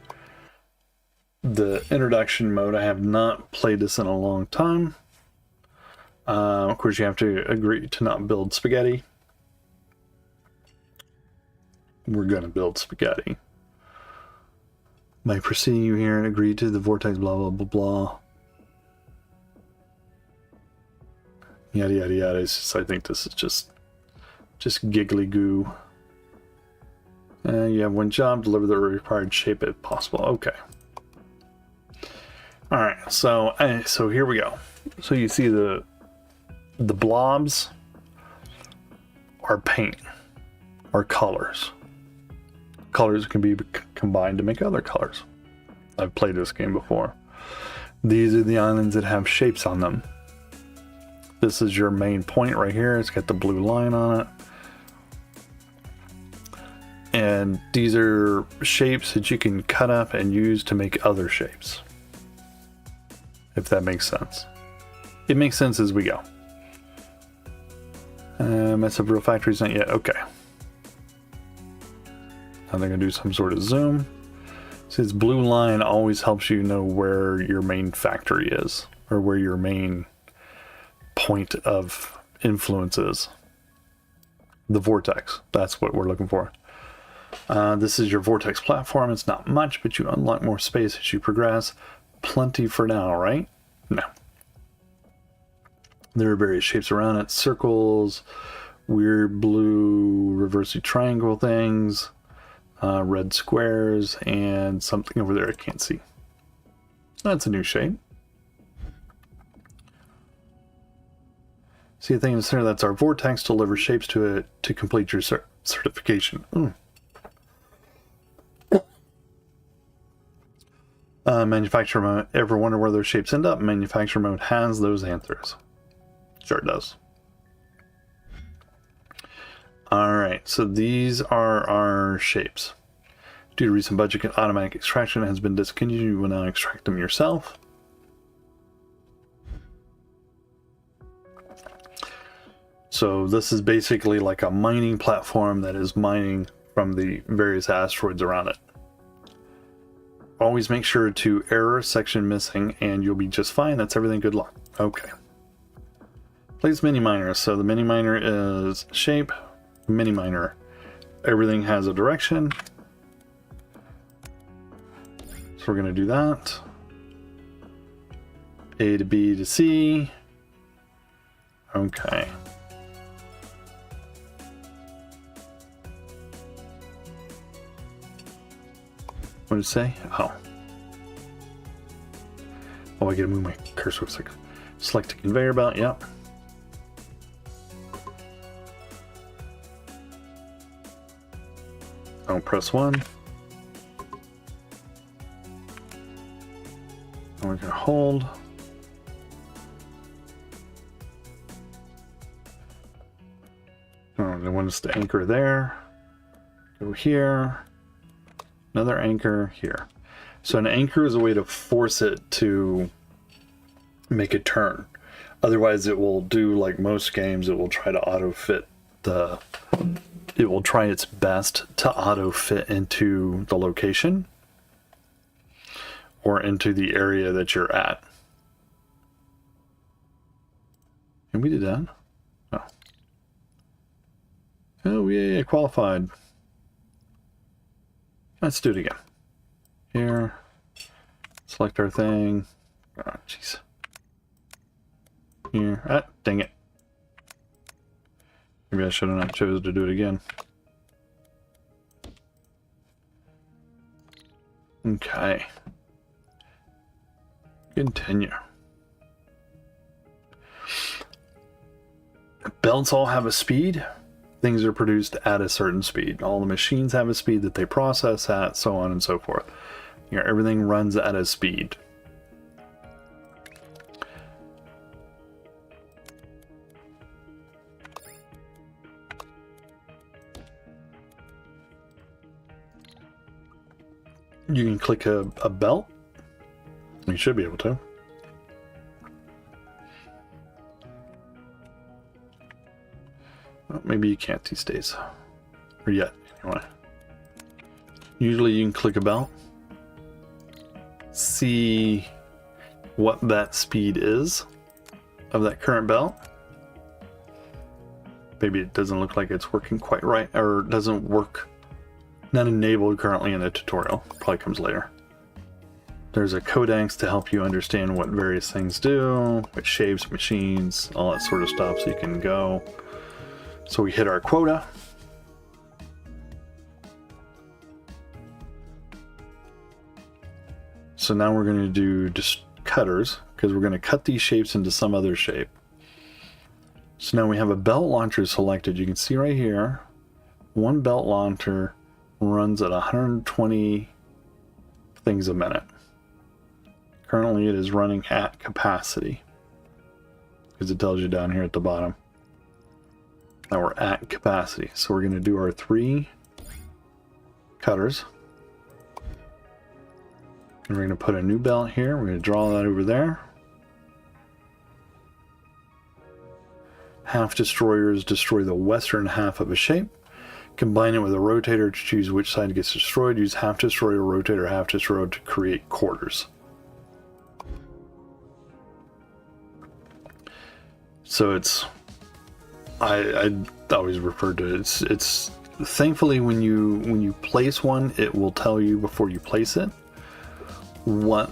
the introduction mode. I have not played this in a long time. Of course, you have to agree to not build spaghetti. We're going to build spaghetti. By proceeding you here and agree to the vortex, blah, blah, blah, blah. Yada, yada, yada. It's just, I think this is just giggly goo. You have one job, deliver the required shape if possible. Okay. All right, so here we go. So you see the blobs are paint, are colors. Colors can be combined to make other colors. I've played this game before. These are the islands that have shapes on them. This is your main point right here. It's got the blue line on it. And these are shapes that you can cut up and use to make other shapes. If that makes sense. It makes sense as we go. Mess up real factories, not yet. Okay. Now they're going to do some sort of zoom. See, this blue line always helps you know where your main factory is, or where your main point of influence is. The vortex. That's what we're looking for. This is your vortex platform. It's not much, but you unlock more space as you progress. Plenty for now, right? No. There are various shapes around it. Circles, weird blue reversey triangle things, red squares, and something over there I can't see. That's a new shape. See a thing in the center? That's our vortex. Deliver shapes to it to complete your certification. Manufacturer mode. Ever wonder where those shapes end up? Manufacturer mode has those answers. Sure it does. Alright, so these are our shapes. Due to recent budget, automatic extraction has been discontinued. You will now extract them yourself. So this is basically like a mining platform that is mining from the various asteroids around it. Always make sure to error section missing and you'll be just fine. That's everything. Good luck. Okay. Place mini miner. So the mini miner is shape, mini miner. Everything has a direction. So we're going to do that. A to B to C. Okay. What did it say? Oh. Oh, I gotta move my cursor a second. Select a conveyor belt, yep. I'll press 1. And we're gonna hold. Oh, I want us to anchor there. Go here. Another anchor here. So an anchor is a way to force it to make a turn. Otherwise it will do like most games, it will try to auto fit the... It will try its best to auto fit into the location or into the area that you're at. And we did that. Oh. Oh yeah, qualified. Let's do it again. Here. Select our thing. Oh, jeez. Here. Ah, dang it. Maybe I should have not chosen to do it again. Okay. Continue. Belts all have a speed. Things are produced at a certain speed. All the machines have a speed that they process at, so on and so forth. You know, everything runs at a speed. You can click a belt. You should be able to. Well, maybe you can't these days. Or yet, anyway. Usually you can click a belt. See what that speed is of that current belt. Maybe it doesn't look like it's working quite right, or doesn't work. Not enabled currently in the tutorial. Probably comes later. There's a codex to help you understand what various things do, with shapes, machines, all that sort of stuff, so you can go. So we hit our quota. So now we're going to do just cutters, because we're going to cut these shapes into some other shape. So now we have a belt launcher selected. You can see right here, one belt launcher runs at 120 things a minute. Currently it is running at capacity, because it tells you down here at the bottom. Now we're at capacity, so we're going to do our 3 cutters. And we're going to put a new belt here. We're going to draw that over there. Half destroyers destroy the western half of a shape. Combine it with a rotator to choose which side gets destroyed. Use half destroyer, rotator, half destroyer to create quarters. So it's... I always refer to it. It's thankfully when you place one, it will tell you before you place it what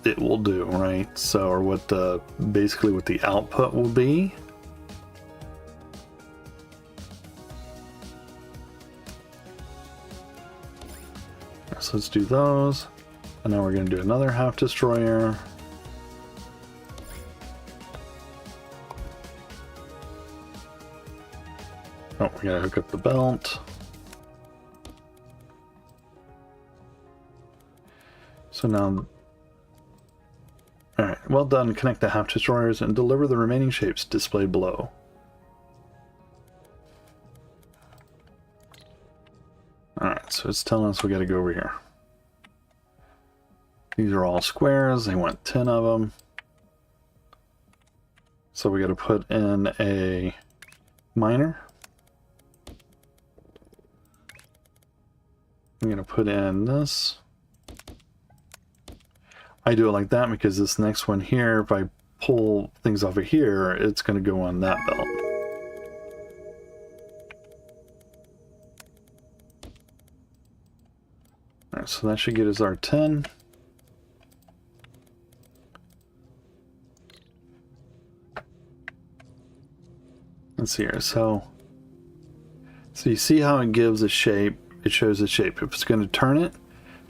it will do, right? So, or what the basically what the output will be. So let's do those, and now we're going to do another half destroyer. Oh, we gotta hook up the belt. So now, alright, well done. Connect the half destroyers and deliver the remaining shapes displayed below. Alright, so it's telling us we got to go over here. These are all squares. They want 10 of them. So we got to put in a miner. I'm going to put in this. I do it like that because this next one here, if I pull things over here, it's going to go on that belt. Alright, so that should get us our 10. Let's see here. So you see how it gives a shape. It shows a shape. If it's going to turn it,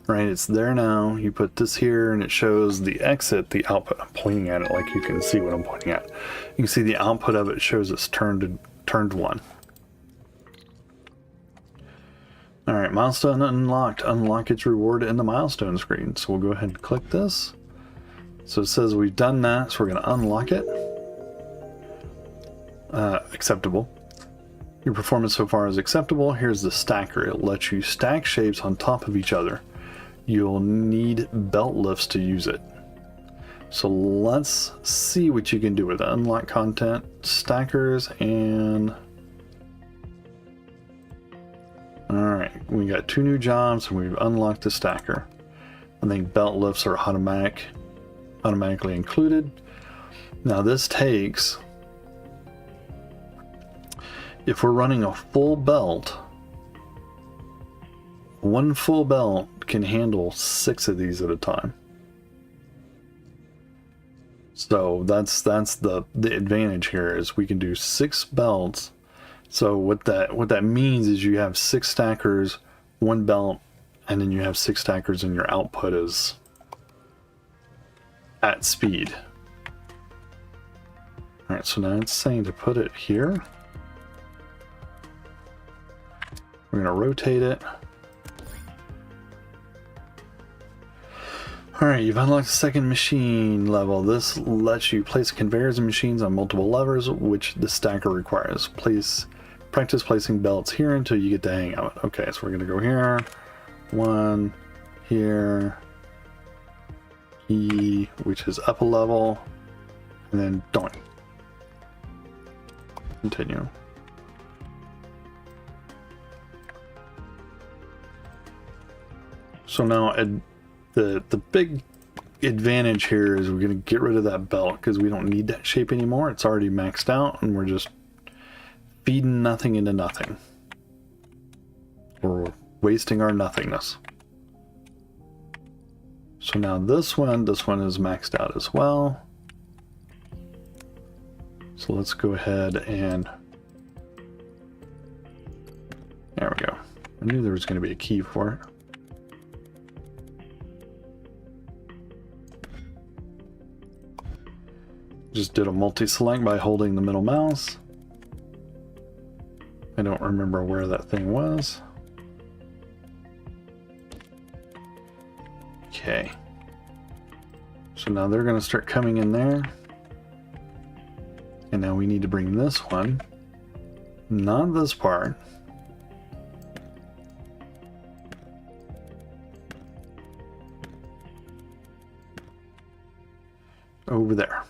right, it's there now. You put this here and it shows the exit, the output. I'm pointing at it like you can see what I'm pointing at. You can see the output of it shows it's turned 1. Alright, milestone unlocked. Unlock its reward in the milestone screen. So we'll go ahead and click this. So it says we've done that, so we're going to unlock it. Acceptable. Your performance so far is acceptable. Here's the stacker. It lets you stack shapes on top of each other. You'll need belt lifts to use it. So let's see what you can do with it. Unlock content, stackers, and... Alright, we got 2 new jobs and we've unlocked the stacker. I think belt lifts are automatically included. Now this takes... If we're running a full belt, one full belt can handle 6 of these at a time. So that's the advantage here is we can do 6 belts. So what that means is you have 6 stackers, 1 belt, and then you have 6 stackers and your output is at speed. Alright, so now it's saying to put it here. We're going to rotate it. Alright, you've unlocked the second machine level. This lets you place conveyors and machines on multiple levers, which the stacker requires. Practice placing belts here until you get the hang of it. Okay, so we're going to go here. 1, here. E, which is up a level. And then doink. Continue. So now the big advantage here is we're going to get rid of that belt because we don't need that shape anymore. It's already maxed out and we're just feeding nothing into nothing. We're wasting our nothingness. So now this one is maxed out as well. So let's go ahead and... There we go. I knew there was going to be a key for it. Just did a multi-select by holding the middle mouse. I don't remember where that thing was. Okay. So now they're going to start coming in there. And now we need to bring this one, not this part, over there.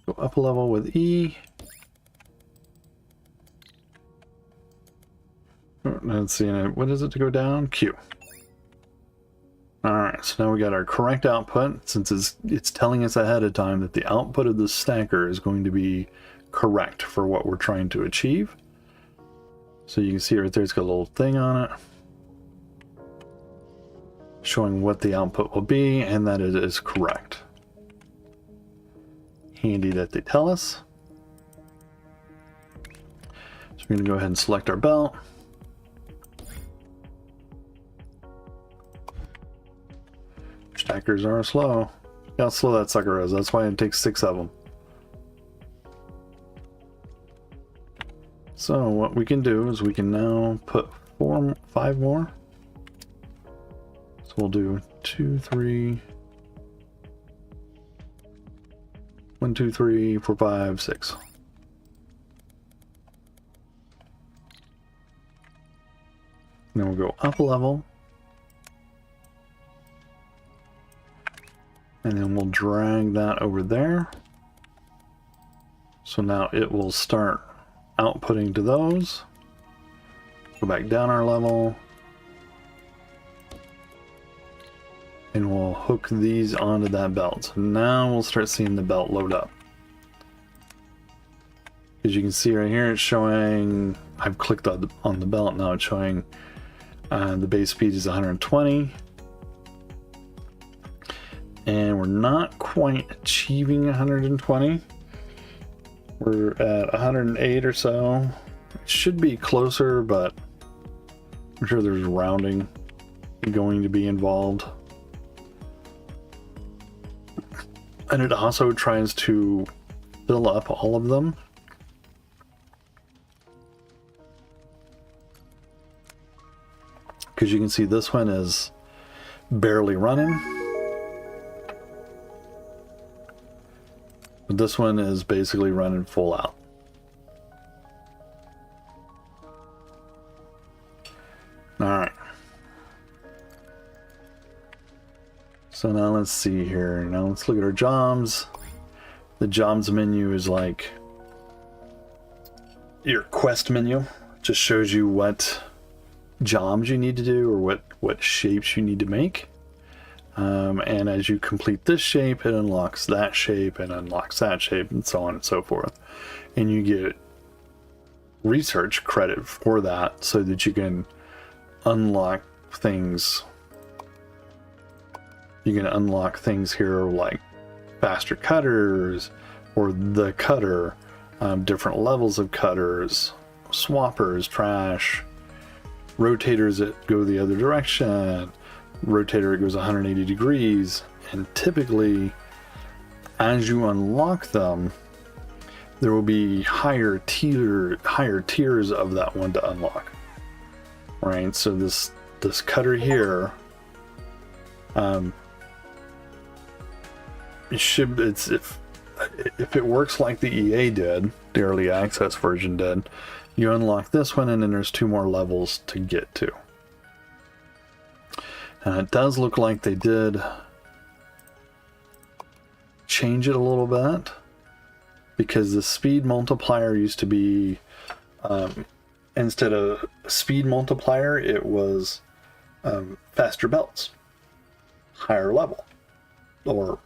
Go up a level with E. Oh, let's see, what is it to go down? Q. Alright, so now we got our correct output, since it's telling us ahead of time that the output of the stacker is going to be correct for what we're trying to achieve. So you can see right there, it's got a little thing on it, showing what the output will be, and that it is correct. Handy that they tell us. So we're going to go ahead and select our belt. Stackers are slow. Look how slow that sucker is. That's why it takes 6 of them. So what we can do is we can now put 5 more. So we'll do 2, 3, 1, 2, 3, 4, 5, 6. And then we'll go up a level. And then we'll drag that over there. So now it will start outputting to those. Go back down our level. And we'll hook these onto that belt. So now we'll start seeing the belt load up. As you can see right here, it's showing, I've clicked on the belt, now it's showing the base speed is 120. And we're not quite achieving 120. We're at 108 or so. It should be closer, but I'm sure there's rounding going to be involved. And it also tries to fill up all of them. Because you can see this one is barely running. But this one is basically running full out. Alright. So now let's see here. Now let's look at our jobs. The jobs menu is like your quest menu. It just shows you what jobs you need to do or what shapes you need to make. And as you complete this shape, it unlocks that shape and unlocks that shape and so on and so forth. And you get research credit for that so that you can unlock things. You can unlock things here like faster cutters or the cutter, different levels of cutters, swappers, trash, rotators that go the other direction, rotator that goes 180 degrees, and typically as you unlock them there will be higher tiers of that one to unlock, right? So this cutter here, if it works like the EA did, the early access version did, you unlock this one and then there's 2 more levels to get to. And it does look like they did change it a little bit, because the speed multiplier used to be, instead of speed multiplier, it was faster belts, higher level, or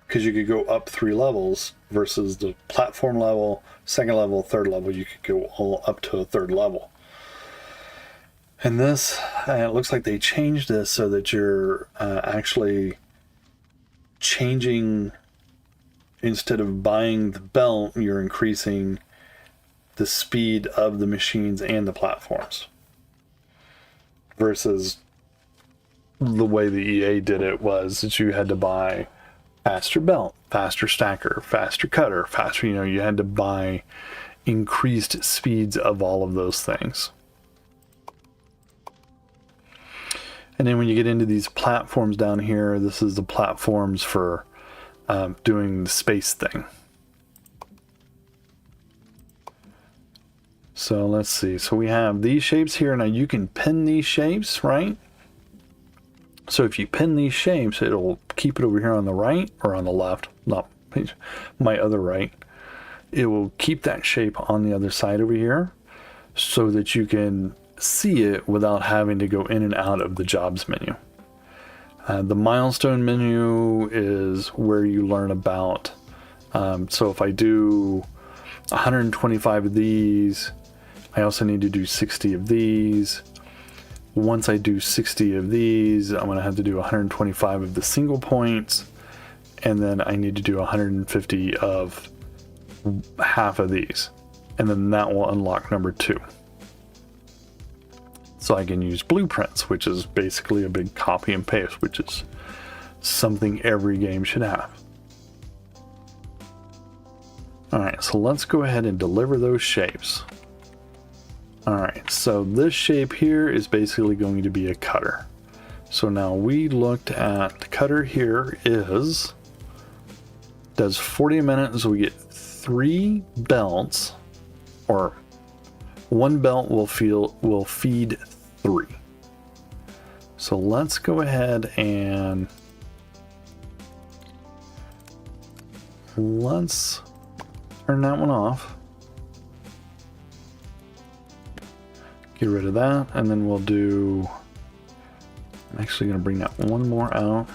because you could go up 3 levels versus the platform level, 2nd level, 3rd level, you could go all up to a 3rd level. And this, it looks like they changed this so that you're actually changing, instead of buying the belt, you're increasing the speed of the machines and the platforms. Versus the way the EA did it was that you had to buy faster belt, faster stacker, faster cutter, faster, you had to buy increased speeds of all of those things. And then when you get into these platforms down here, this is the platforms for doing the space thing. So let's see. So we have these shapes here. Now you can pin these shapes, right? So if you pin these shapes, it'll keep it over here on the right or on the left. Not my other right. It will keep that shape on the other side over here so that you can see it without having to go in and out of the jobs menu. The milestone menu is where you learn about, so if I do 125 of these, I also need to do 60 of these. Once I do 60 of these, I'm going to have to do 125 of the single points, and then I need to do 150 of half of these, and then that will unlock number 2. So I can use blueprints, which is basically a big copy and paste, which is something every game should have. Alright, so let's go ahead and deliver those shapes. Alright, so this shape here is basically going to be a cutter. So now we looked at the cutter here does 40 a minute, so we get 3 belts, or 1 belt will feed 3. So let's go ahead and let's turn that one off. Get rid of that, and then we'll do, I'm actually going to bring that one more out.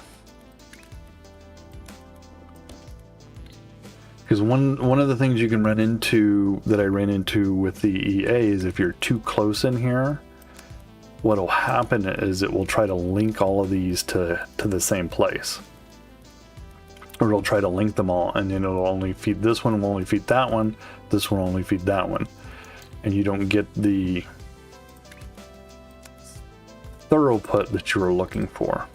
Because one of the things you can run into, that I ran into with the EA, is if you're too close in here, what'll happen is it will try to link all of these to the same place. Or it'll try to link them all, and then it'll only feed this one, will only feed that one, this one will only feed that one. And you don't get the throughput that you were looking for.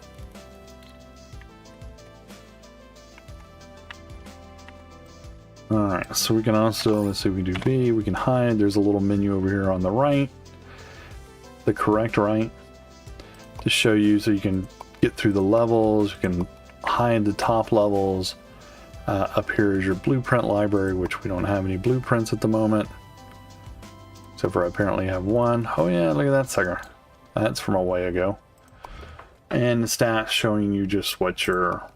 Alright, so we can also, let's see if we do B, we can hide. There's a little menu over here on the right, the correct right, to show you so you can get through the levels, you can hide the top levels. Up here is your blueprint library, which we don't have any blueprints at the moment. Except for I apparently have one. Oh yeah, look at that sucker. That's from a way ago. And the stats showing you just what you're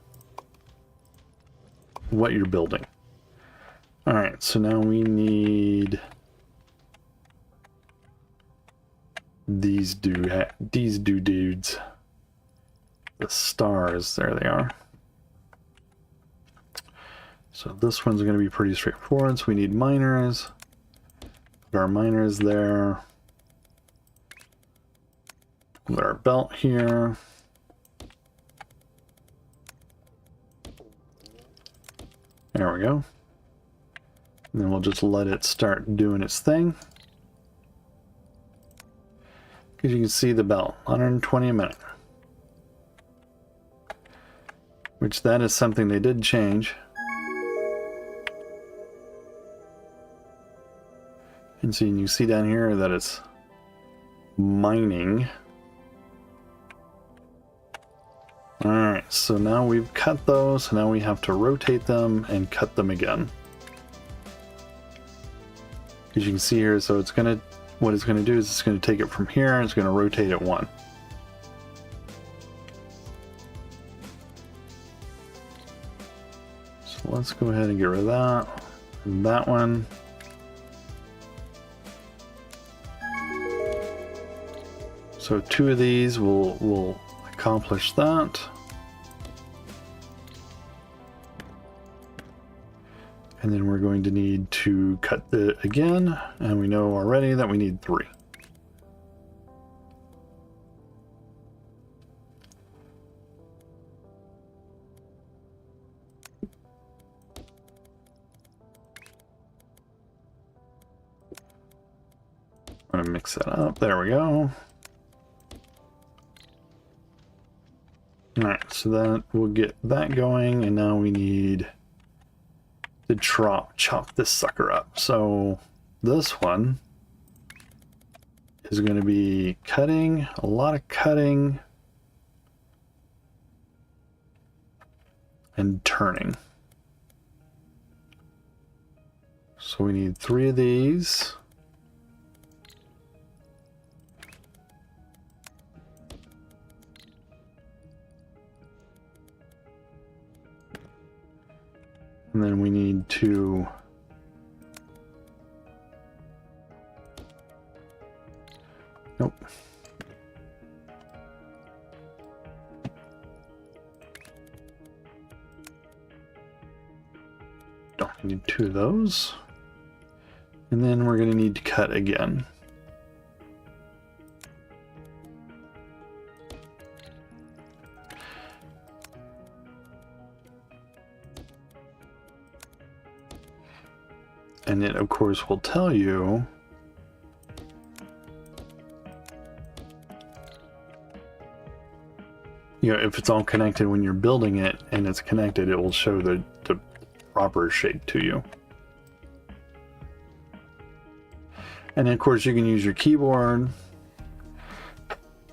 building. Alright, so now we need these dudes. The stars, there they are. So this one's going to be pretty straightforward. So we need miners. Put our miners there. Put our belt here. There we go. And then we'll just let it start doing its thing. Because you can see the belt, 120 a minute. Which that is something they did change. And so you see down here that it's mining. Alright, so now we've cut those, so now we have to rotate them and cut them again. As you can see here, so it's gonna, what it's gonna do is it's gonna take it from here and it's gonna rotate it one. So let's go ahead and get rid of that. And that one. So two of these will accomplish that. And then we're going to need to cut it again, and we know already that we need 3. I'm going to mix that up. There we go. Alright, so that we'll get that going, and now we need to chop this sucker up. So this one is going to be cutting, a lot of cutting and turning. So we need 3 of these. And then we need to nope. Don't need 2 of those. And then we're going to need to cut again. And it, of course, will tell you if it's all connected when you're building it and it's connected, it will show the proper shape to you. And then, of course, you can use your keyboard,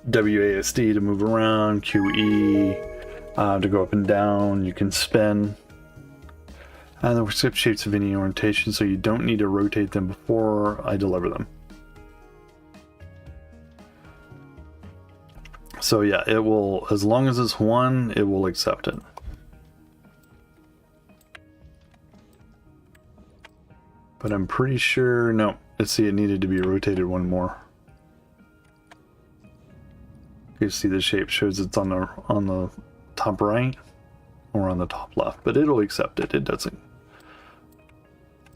WASD to move around, QE to go up and down. You can spin. And the skip shapes of any orientation, so you don't need to rotate them before I deliver them. So yeah, it will, as long as it's one, it will accept it. But I'm pretty sure, no, let's see, it needed to be rotated one more. You see the shape shows it's on the top right or on the top left, but it'll accept it. It doesn't.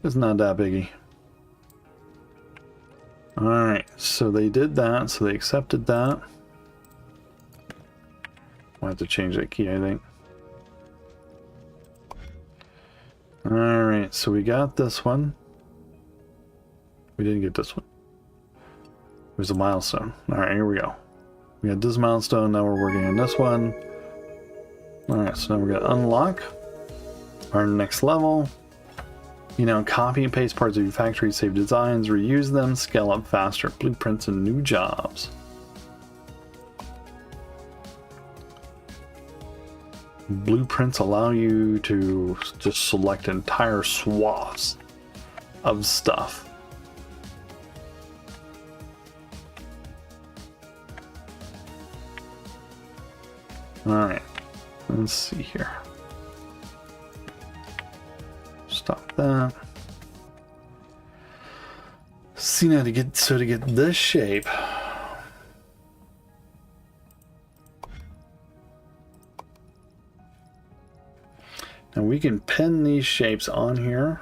It's not that biggie. All right, so they did that, so they accepted that. I'll have to change that key, I think. All right, so we got this one. We didn't get this one. It was a milestone. All right, here we go. We got this milestone, now we're working on this one. Alright, so now we're gonna unlock our next level. You know, copy and paste parts of your factory, save designs, reuse them, scale up faster, blueprints and new jobs. Blueprints allow you to just select entire swaths of stuff. Alright, let's see here. Stop that. See now to get this shape. Now we can pin these shapes on here.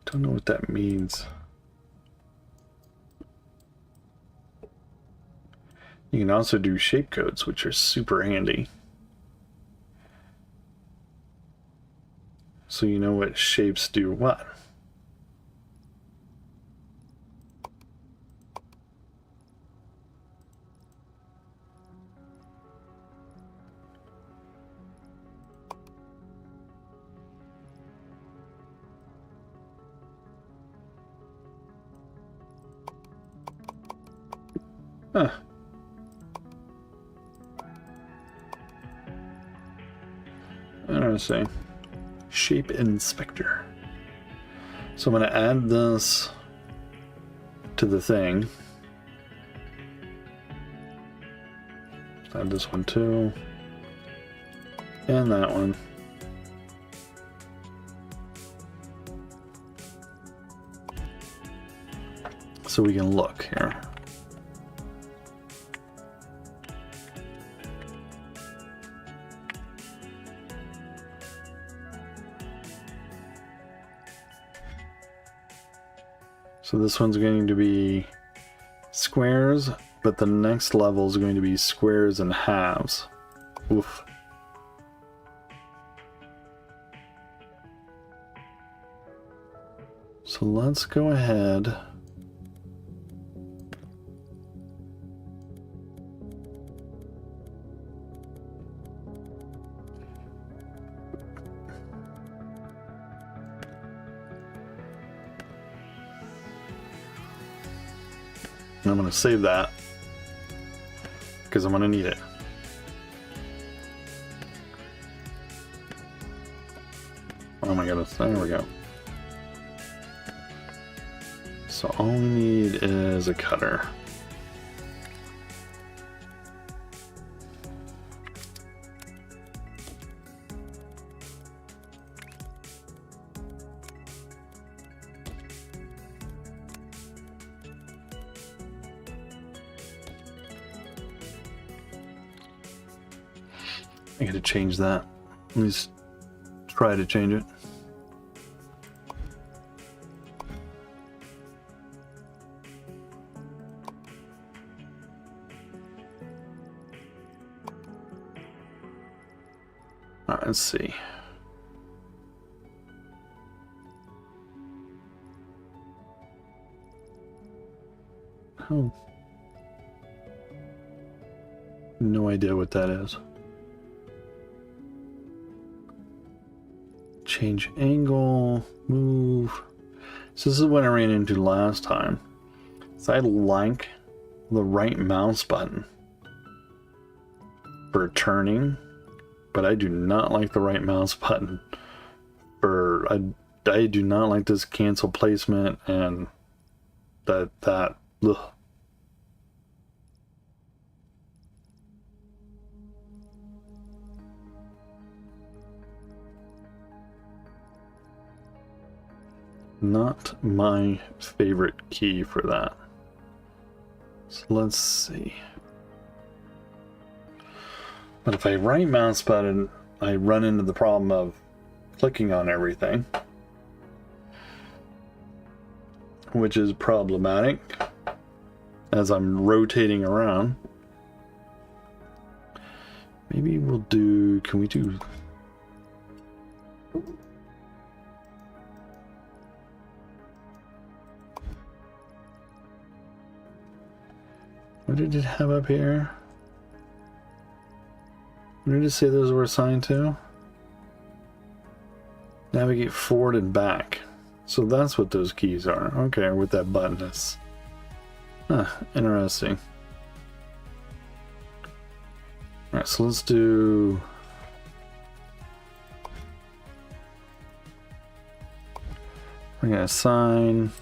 Don't know what that means. You can also do shape codes, which are super handy. So you know what shapes do what. Huh. I don't know what to say. Shape inspector. So I'm going to add this to the thing. Add this one too. And that one. So we can look here. So this one's going to be squares, but the next level is going to be squares and halves. Oof. So let's go ahead. I'm going to save that because I'm going to need it. Oh my goodness, there we go. So all we need is a cutter. I gotta change that. Let me just try to change it. Alright, let's see. Oh. No idea what that is. Change angle, move. So this is what I ran into last time. So I like the right mouse button for turning, but I do not like the right mouse button for I do not like this cancel placement and that ugh. Not my favorite key for that. So let's see. But if I right mouse button, I run into the problem of clicking on everything, which is problematic as I'm rotating around. Maybe we'll do, can we do... What did it have up here? What did it say those were assigned to? Navigate forward and back. So that's what those keys are. Okay, with that button is... interesting. Alright, so let's do... We're gonna assign...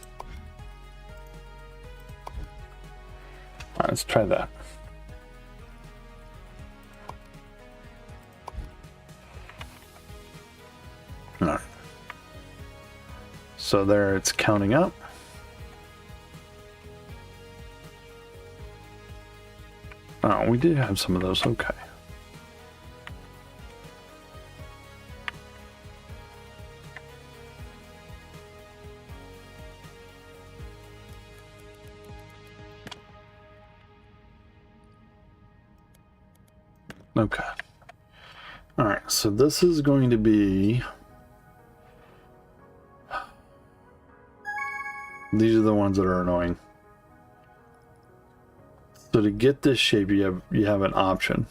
Alright, let's try that. Alright. So there it's counting up. Oh, we did have some of those, okay. Okay. Alright, so this is going to be... These are the ones that are annoying. So to get this shape, you have an option.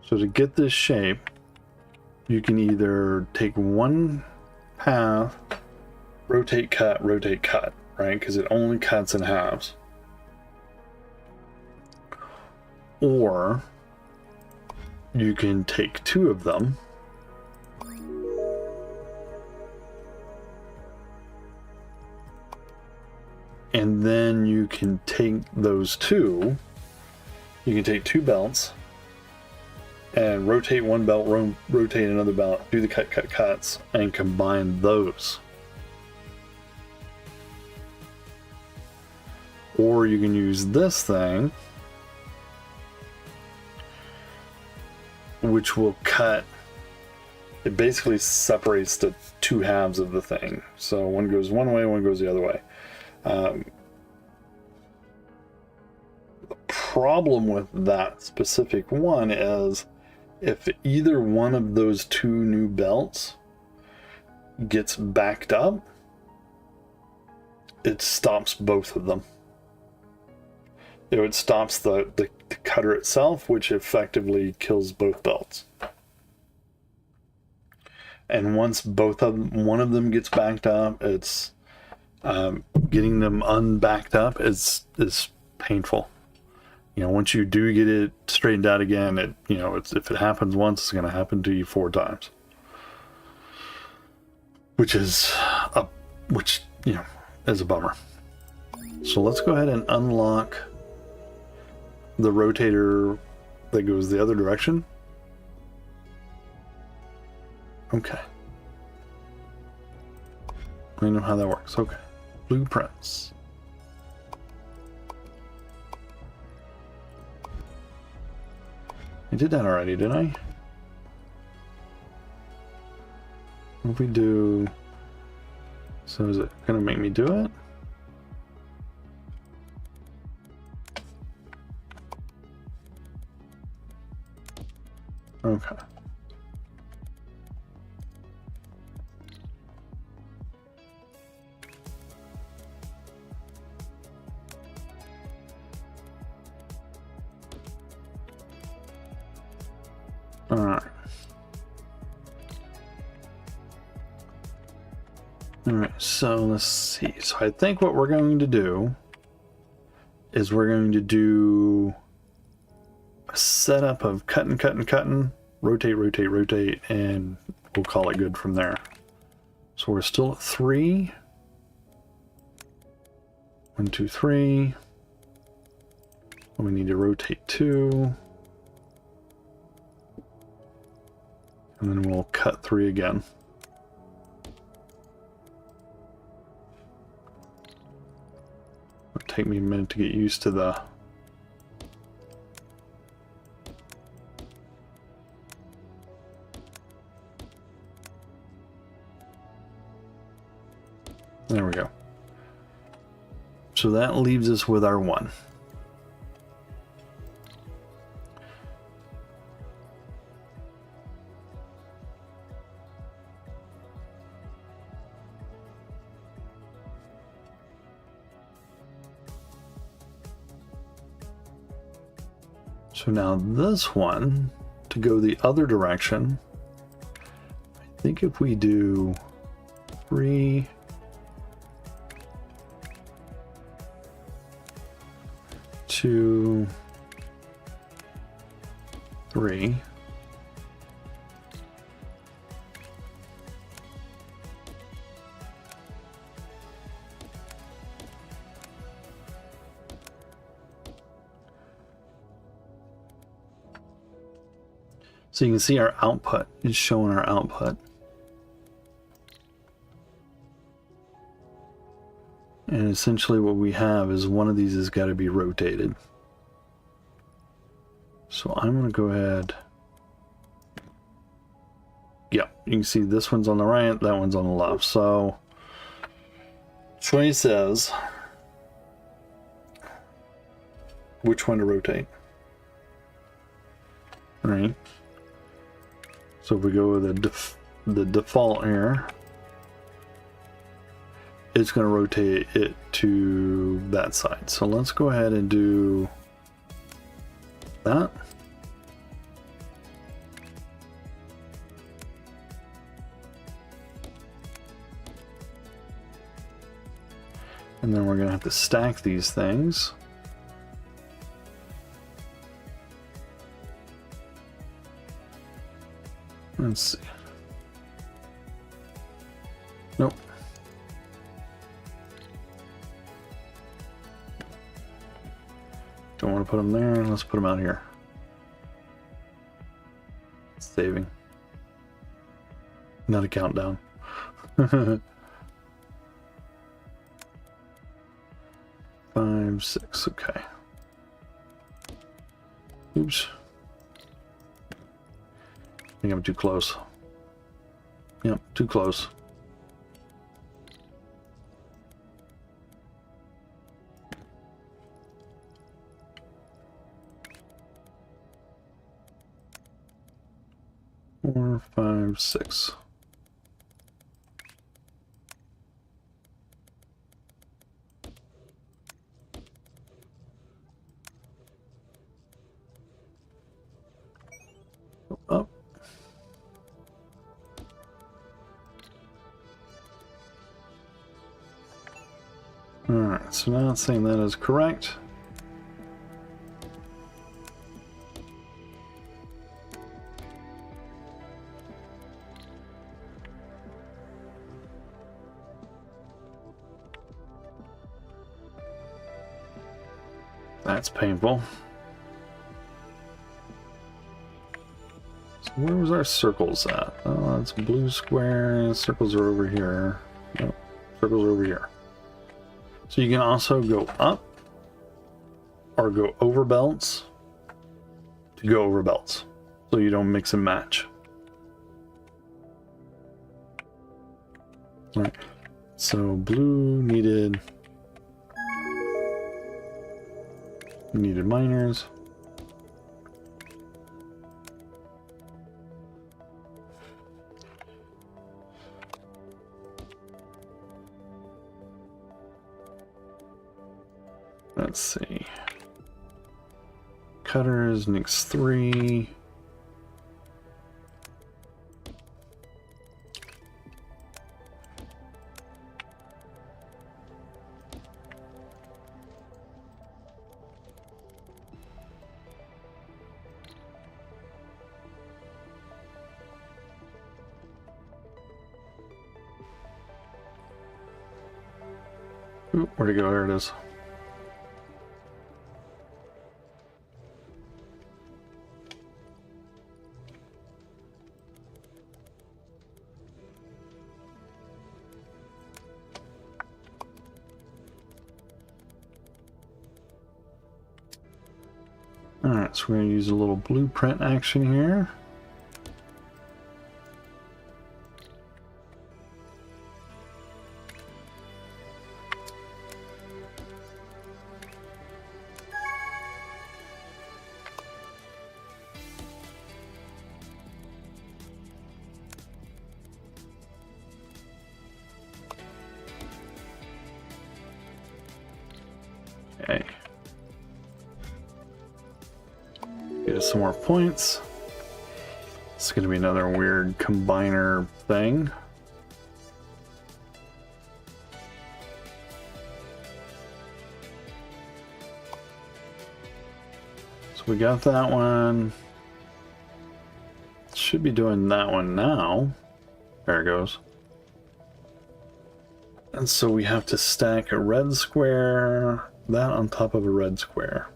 So to get this shape, you can either take one path, rotate, cut, right? Because it only cuts in halves. Or you can take two of them and then you can take those two, you can take two belts and rotate one belt, rotate another belt, do the cuts, and combine those. Or you can use this thing, which will cut, it basically separates the two halves of the thing. So one goes one way, one goes the other way. The problem with that specific one is if either one of those two new belts gets backed up, it stops both of them. It stops the cutter itself, which effectively kills both belts. And once one of them gets backed up, it's getting them unbacked up is painful. You know, once you do get it straightened out again, if it happens once, it's going to happen to you 4 times, which is a bummer. So let's go ahead and unlock the rotator that goes the other direction. Okay. I know how that works. Okay. Blueprints. I did that already, didn't I? What if we do... So is it gonna make me do it? Okay. All right. All right, so let's see. So I think what we're going to do is we're going to do a setup of cutting, rotate, rotate, rotate, and we'll call it good from there. So we're still at 3. 1, 2, 3. We need to rotate 2. And then we'll cut 3 again. It'll take me a minute to get used to the... There we go. So that leaves us with our 1. So now this one, to go the other direction, I think if we do 3, 2, 3. So you can see our output is showing our output. And essentially what we have is one of these has got to be rotated. So I'm going to go ahead. Yeah, you can see this one's on the right, that one's on the left. So choice says which one to rotate. All right. So if we go with the default here, it's going to rotate it to that side. So let's go ahead and do that. And then we're going to have to stack these things. Let's see. Nope. Don't want to put them there. Let's put them out here. Saving. Not a countdown. 5, 6. Okay. Oops. I think I'm too close. Yep, too close. Four, 5, 6. Up. Alright, so now it's saying that is correct. That's painful. So where was our circles at? Oh, that's blue square. Circles are over here. Nope, circles are over here. So you can also go up or go over belts to go over belts, so you don't mix and match. All right. So blue needed miners. Let's see. Cutters, next 3. Ooh, where'd it go? There it is. Alright, so we're going to use a little blueprint action here. Okay. Get us some more points. It's going to be another weird combiner thing. So we got that one. Should be doing that one now. There it goes. And so we have to stack a red square, that on top of a red square.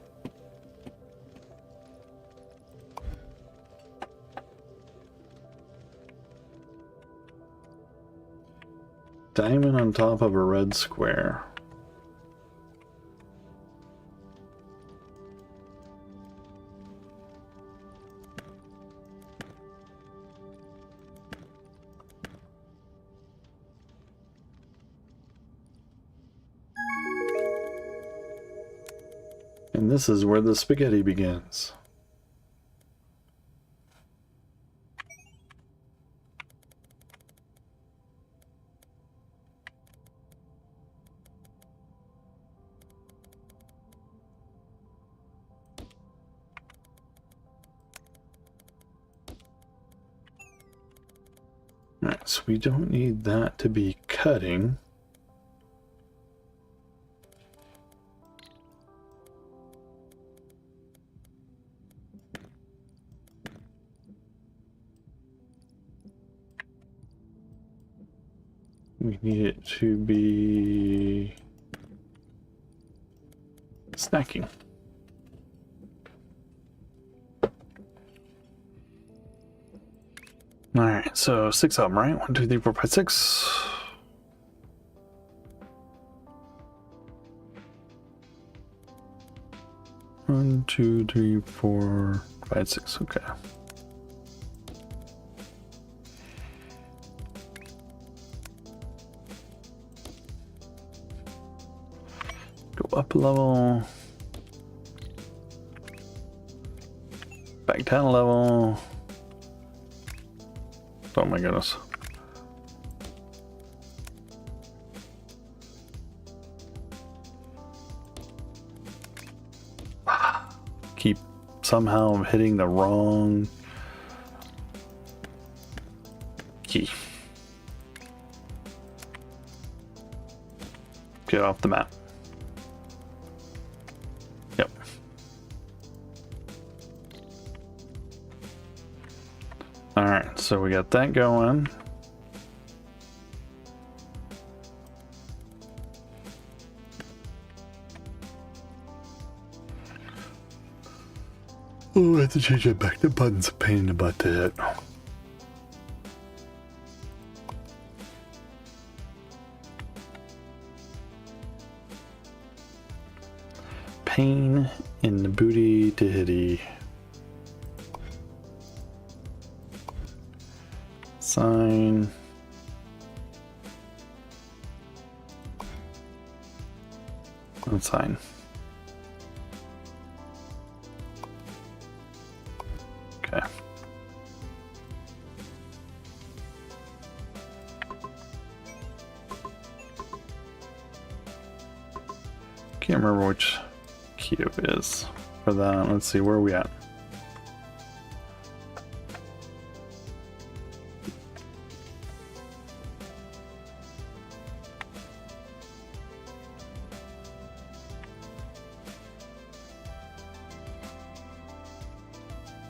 Diamond on top of a red square. And this is where the spaghetti begins. Alright, so we don't need that to be cutting. We need it to be snacking. Alright, so 6 of them, right? 1, 2, 3, 4, 5, 6. One, 2, 3, 4, 5, 6. Okay. Go up a level. Back down a level. Oh my goodness. Keep somehow hitting the wrong key. Get off the map. Yep. Alright, so we got that going. Oh, I have to change it back. The button's a pain in the butt to hit. Pain in the booty to hitty. Sign. And sign. Okay. Can't remember which cube is for that. Let's see, where are we at?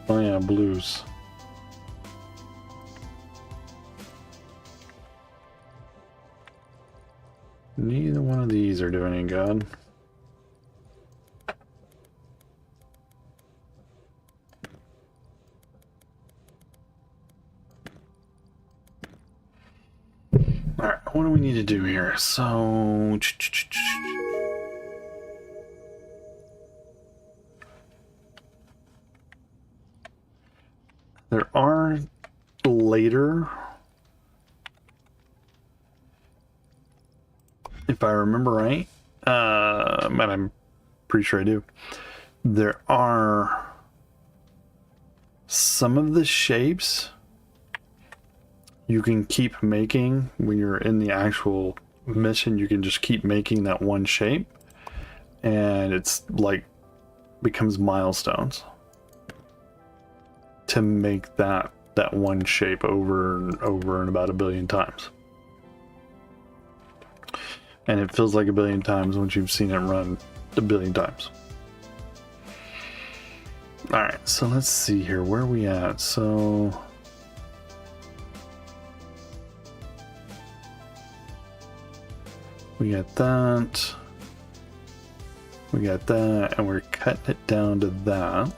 Oh yeah, blues. Neither one of these are doing any good. Alright, what do we need to do here? So... there are later, if I remember right, but I'm pretty sure I do, there are some of the shapes you can keep making when you're in the actual mission. You can just keep making that one shape, and it's like becomes milestones to make that one shape over and over and about 1 billion times. And it feels like 1 billion times once you've seen it run 1 billion times. Alright, so let's see here. Where are we at? So... we got that. We got that. And we're cutting it down to that.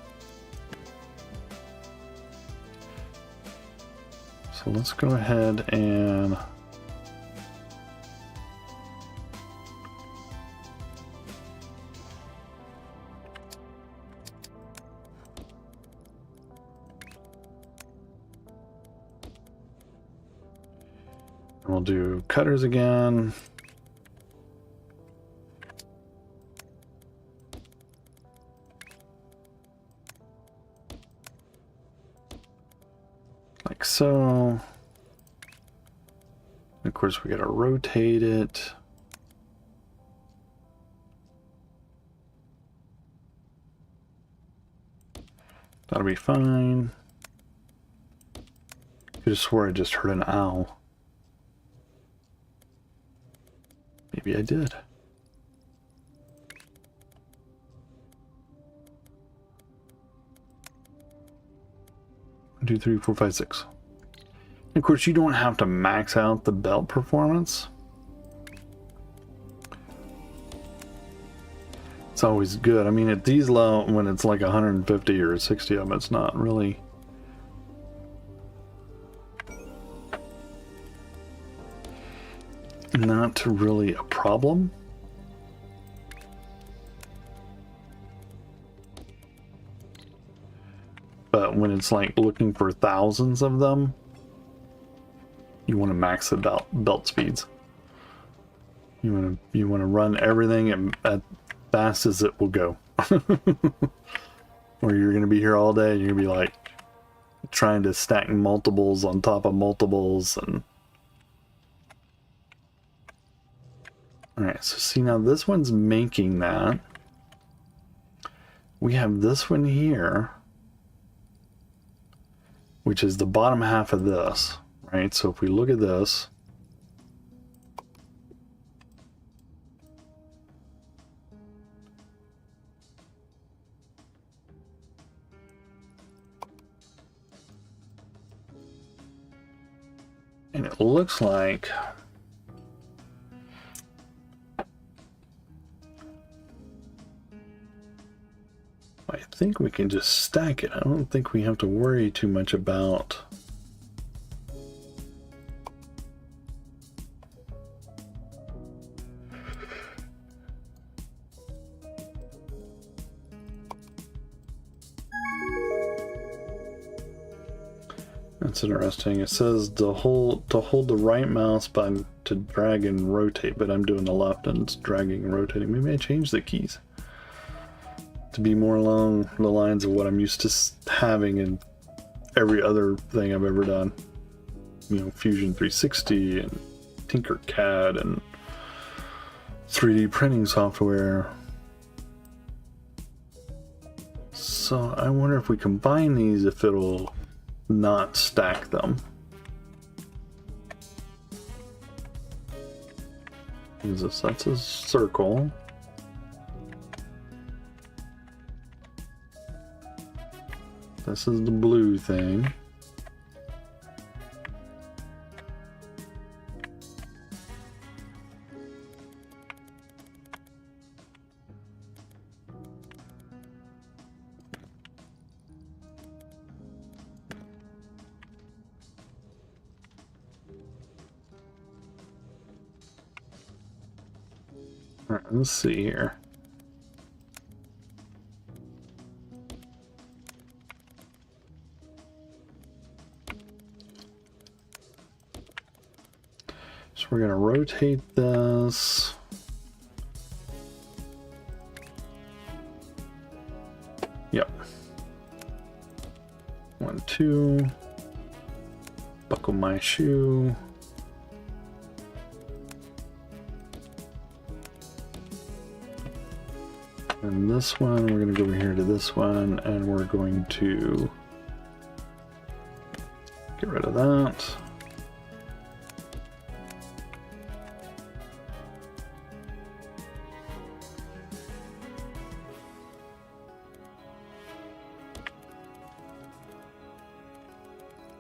So let's go ahead and... we'll do cutters again. Like so. Of course, we gotta rotate it. That'll be fine. I could have swore I just heard an owl. Maybe I did. 1, 2, 3, 4, 5, 6. Of course, you don't have to max out the belt performance. It's always good. I mean, at these low, when it's like 150 or 60 of them, it's not really... not really a problem. But when it's like looking for thousands of them, you want to max it out belt speeds. You want to run everything at fast as it will go. Or you're going to be here all day and you're going to be like trying to stack multiples on top of multiples. And alright, so see, now this one's making that. We have this one here, which is the bottom half of this, right? So if we look at this, and it looks like I think we can just stack it. I don't think we have to worry too much about That's interesting. It says to hold the right mouse button to drag and rotate, but I'm doing the left and it's dragging and rotating. Maybe I changed the keys to be more along the lines of what I'm used to having in every other thing I've ever done. You know, Fusion 360 and Tinkercad and 3D printing software. So I wonder if we combine these, if it'll not stack them. Is this? That's a circle. This is the blue thing. All right, let's see here. So we're going to rotate this. Yep. 1, 2. Buckle my shoe. And this one, we're going to go over here to this one, and we're going to get rid of that.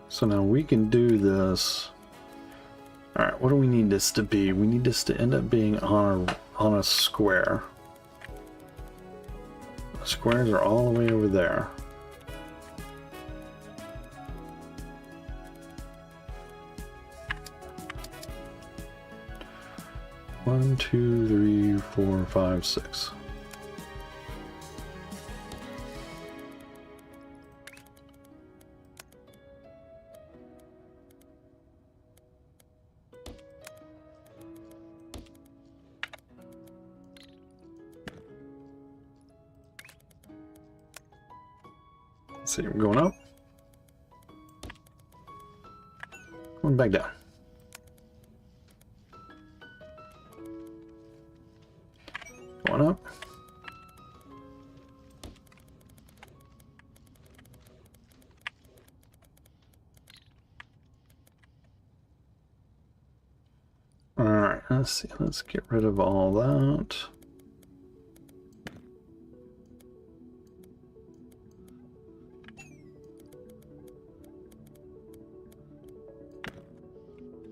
So now we can do this. All right, what do we need this to be? We need this to end up being on a square. The squares are all the way over there. One, two, 3, 4, 5, 6. See, we're going up. Going back down. Going up. All right, let's see. Let's get rid of all that.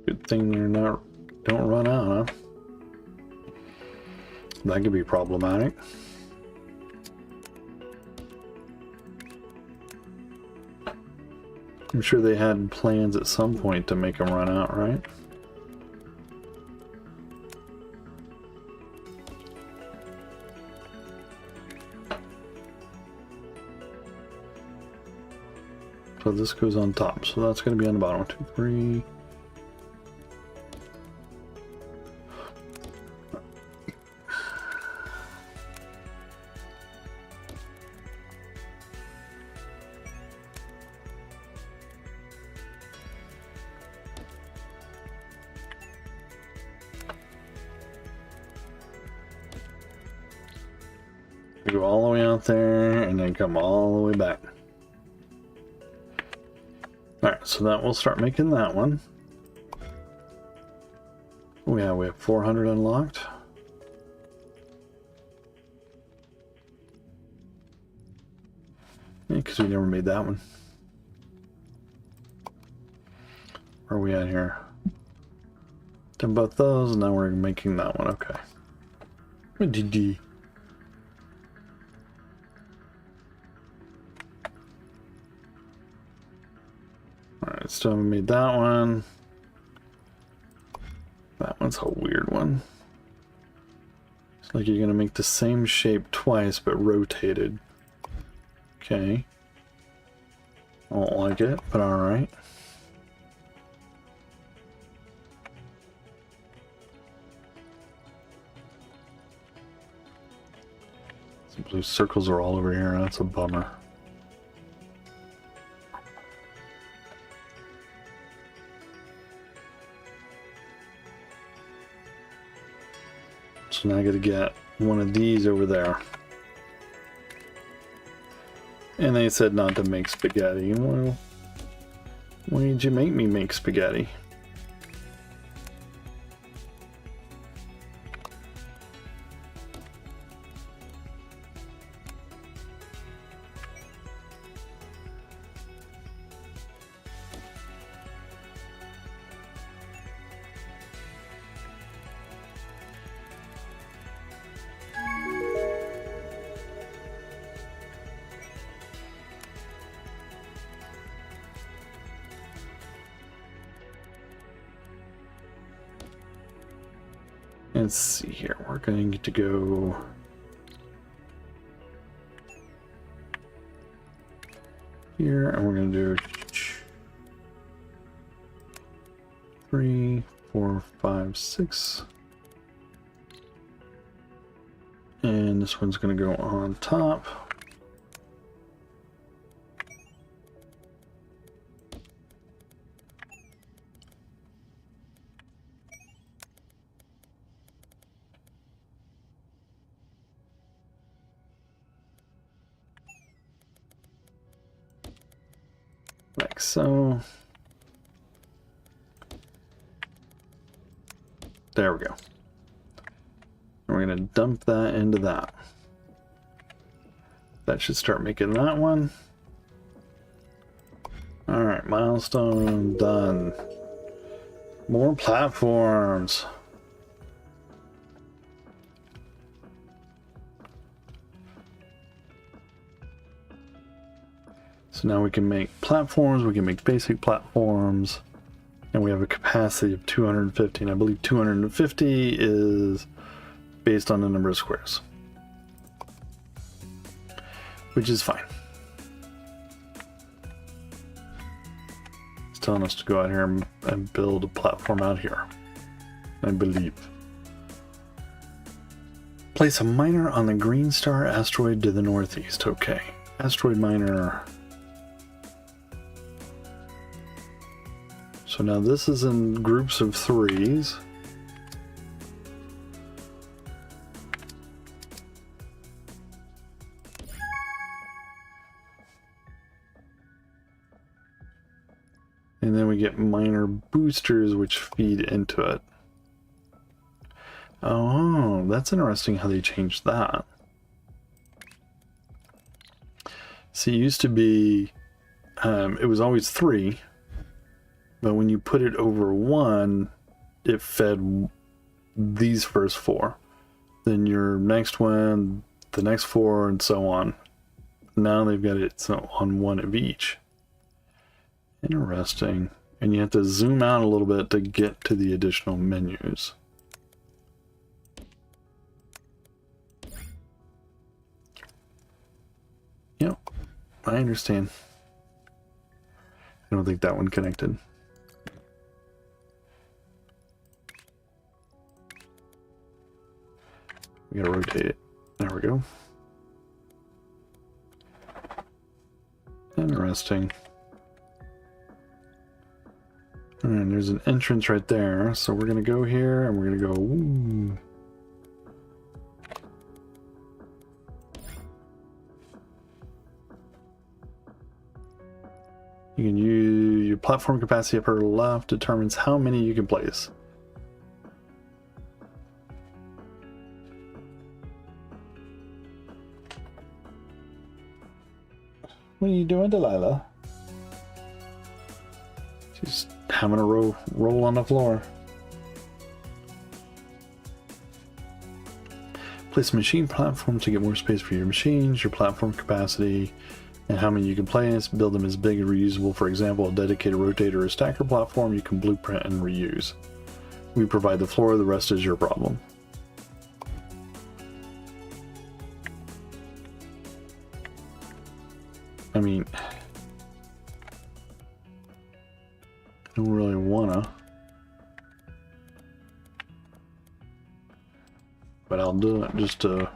Good thing they're don't run out, huh? That could be problematic. I'm sure they had plans at some point to make them run out, right? So this goes on top, so that's going to be on the bottom. 1, 2, 3. We go all the way out there and then come all the way back. Alright, so that will start making that one. Oh yeah, we have 400 unlocked. Yeah, because we never made that one. Where are we at here? Done both those, and now we're making that one. Okay. GG. Alright, still haven't made that one. That one's a weird one. It's like you're gonna make the same shape twice, but rotated. Okay. I don't like it, but alright. Some blue circles are all over here, that's a bummer. So now I gotta get one of these over there. And they said not to make spaghetti. Well, why did you make me make spaghetti? Let's see here. We're going to go here, and we're going to do 3, 4, 5, 6. And this one's going to go on top. Like so. There we go. And we're going to dump that into that. That should start making that one. Alright, milestone done. More platforms. So now we can make platforms, we can make basic platforms, and we have a capacity of 250, and I believe 250 is based on the number of squares, which is fine. It's telling us to go out here and build a platform out here, I believe. Place a miner on the Green Star asteroid to the northeast. Okay, asteroid miner. So now this is in groups of 3s. And then we get minor boosters which feed into it. Oh, that's interesting how they changed that. See, it used to be, it was always 3. But when you put it over 1, it fed these first 4. Then your next one, the next 4, and so on. Now they've got it on 1 of each. Interesting. And you have to zoom out a little bit to get to the additional menus. Yep, I understand. I don't think that one connected. We gotta rotate it. There we go. Interesting. And there's an entrance right there. So we're gonna go here and we're gonna go, ooh. You can use your platform capacity upper left determines how many you can place. What are you doing, Delilah? She's having a roll on the floor. Place a machine platform to get more space for your machines, your platform capacity, and how many you can place. Build them as big and reusable. For example, a dedicated rotator or stacker platform you can blueprint and reuse. We provide the floor, the rest is your problem. I mean, I don't really wanna, but I'll do it just to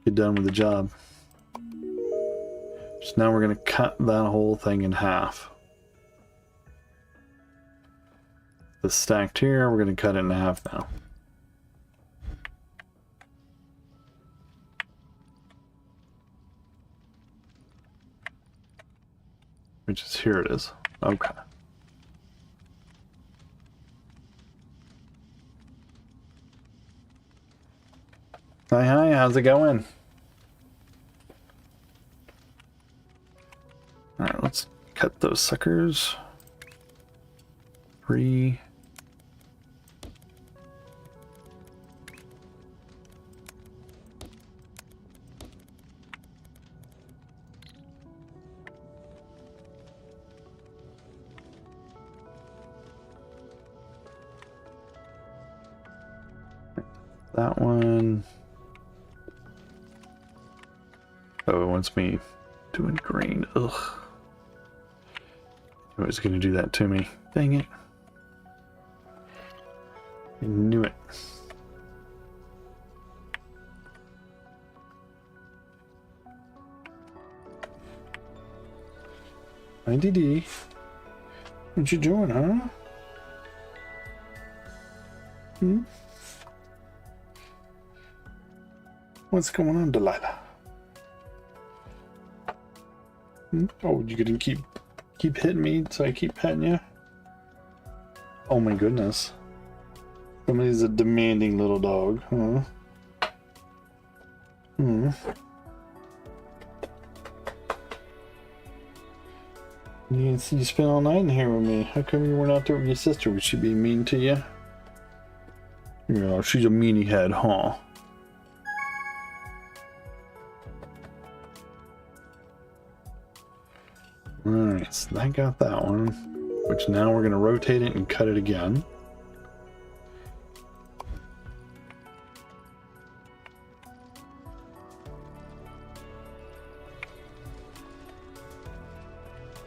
get done with the job. So now we're gonna cut that whole thing in half. The stacked here, we're gonna cut it in half now. Which is, here it is. Okay. Hi, how's it going? Alright, let's cut those suckers. 3. That one. Oh, it wants me doing green. Ugh. I was going to do that to me. Dang it. I knew it. Hi, DD. What you doing, huh? Hmm? What's going on, Delilah? Hmm? Oh, you gonna keep hitting me so I keep petting you? Oh my goodness. Somebody's a demanding little dog, huh? Hmm. You spent all night in here with me. How come you weren't out there with your sister? Would she be mean to you? Yeah, she's a meanie head, huh? Alright, so I got that one. Which now we're going to rotate it and cut it again.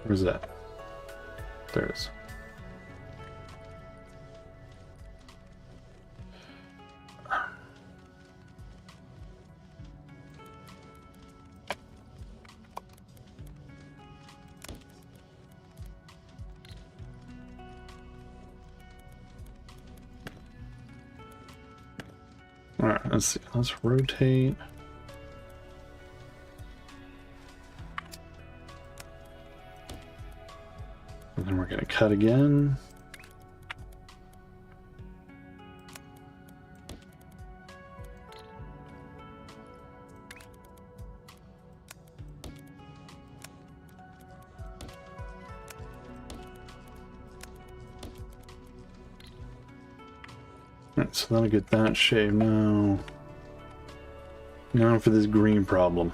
Where's that? There it is. Alright, let's see. Let's rotate. And then we're going to cut again. Alright, so that'll get that shape now. Now for this green problem.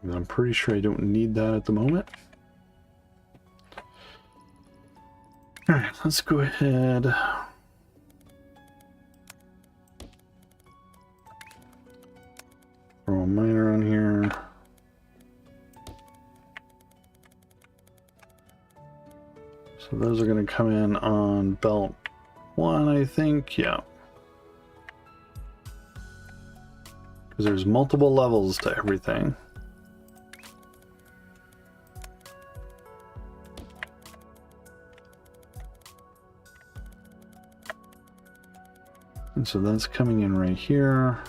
And I'm pretty sure I don't need that at the moment. Alright, let's go ahead. Throw a miner on here. So those are going to come in on belt 1, I think. Yeah. Because there's multiple levels to everything. And so that's coming in right here.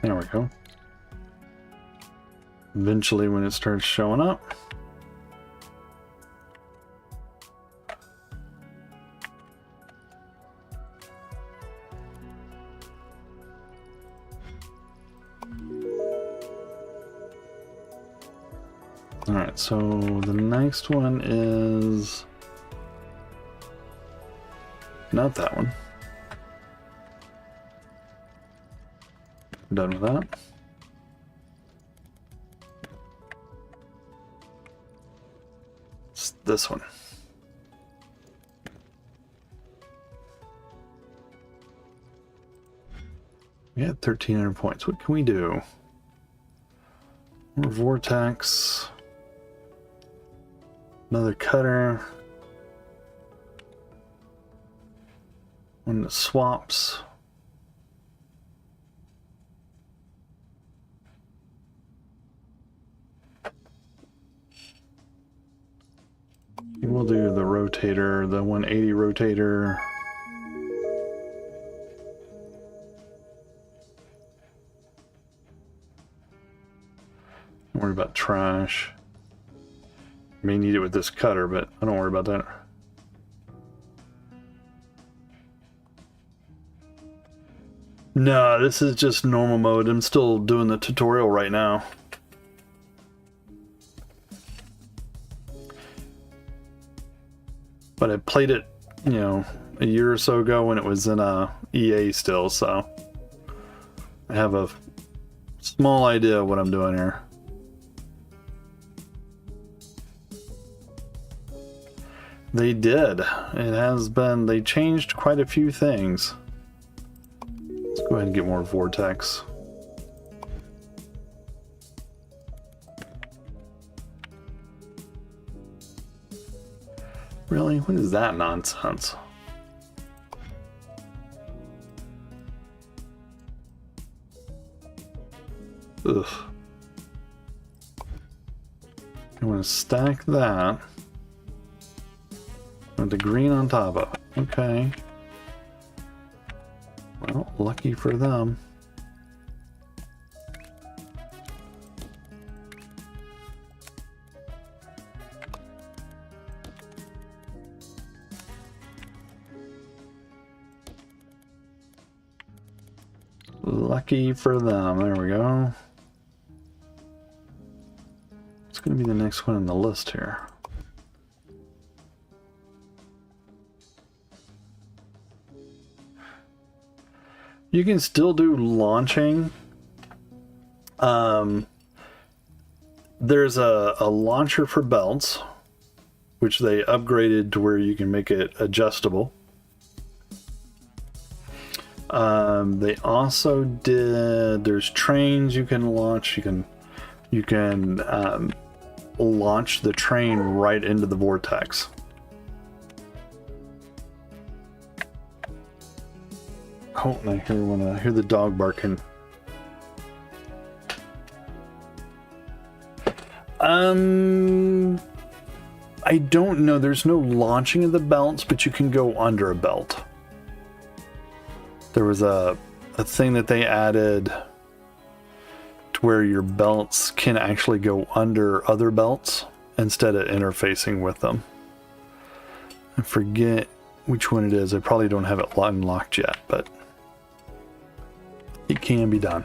There we go. Eventually, when it starts showing up. Alright, so the next one is not that one. Done with that. It's this one. We had 1,300 points. What can we do? More vortex. Another cutter. One that swaps. We'll do the rotator, the 180 rotator. Don't worry about trash. May need it with this cutter, but I don't worry about that. No, this is just normal mode. I'm still doing the tutorial right now. but I played it, you know, a year or so ago when it was in EA still, so I have a small idea of what I'm doing here. They did. It has been, they changed quite a few things. Let's go ahead and get more vortex. Really? What is that nonsense? Ugh. I want to stack that with the green on top of it. Okay. Well, lucky for them. Lucky for them. There we go. It's going to be the next one on the list here. You can still do launching. There's a launcher for belts, which they upgraded to where you can make it adjustable. They also did, there's trains you can launch. You can launch the train right into the vortex. Oh, and I hear the dog barking. I don't know. There's no launching of the belts, but you can go under a belt. There was a thing that they added to where your belts can actually go under other belts instead of interfacing with them. I forget which one it is. I probably don't have it unlocked yet, but it can be done.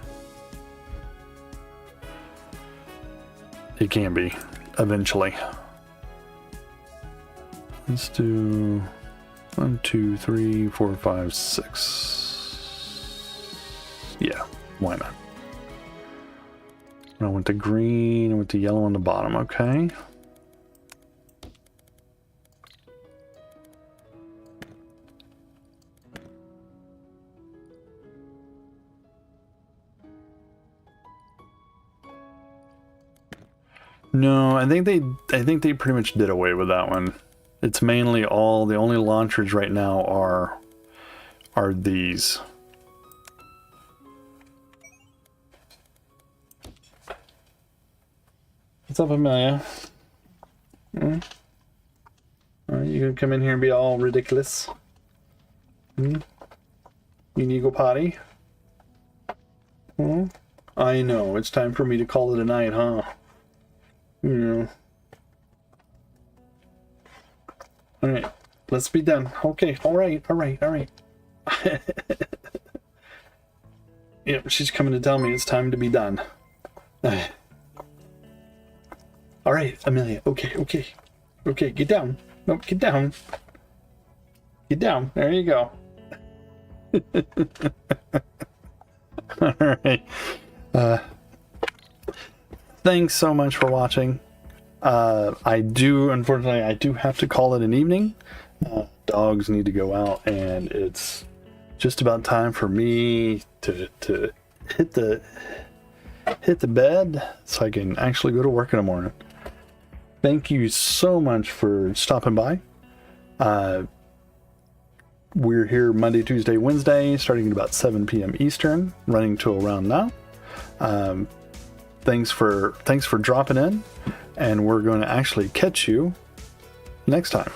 It can be, eventually. Let's do 1, 2, 3, 4, 5, 6. Yeah, why not? I went to green, I went to yellow on the bottom, okay. No, I think they pretty much did away with that one. It's mainly the only launchers right now are these. What's up, Amelia? You gonna come in here and be all ridiculous? You need to go potty? I know, it's time for me to call it a night, huh? Yeah. Alright, let's be done. Okay, alright. Yep, she's coming to tell me it's time to be done. Alright, Amelia, okay, get down. Nope, get down. Get down, there you go. Alright. Thanks so much for watching. Unfortunately, I do have to call it an evening. Dogs need to go out, and it's just about time for me to hit the bed so I can actually go to work in the morning. Thank you so much for stopping by. We're here Monday, Tuesday, Wednesday, starting at about 7 p.m. Eastern, running till around now. Thanks for dropping in, and we're going to actually catch you next time.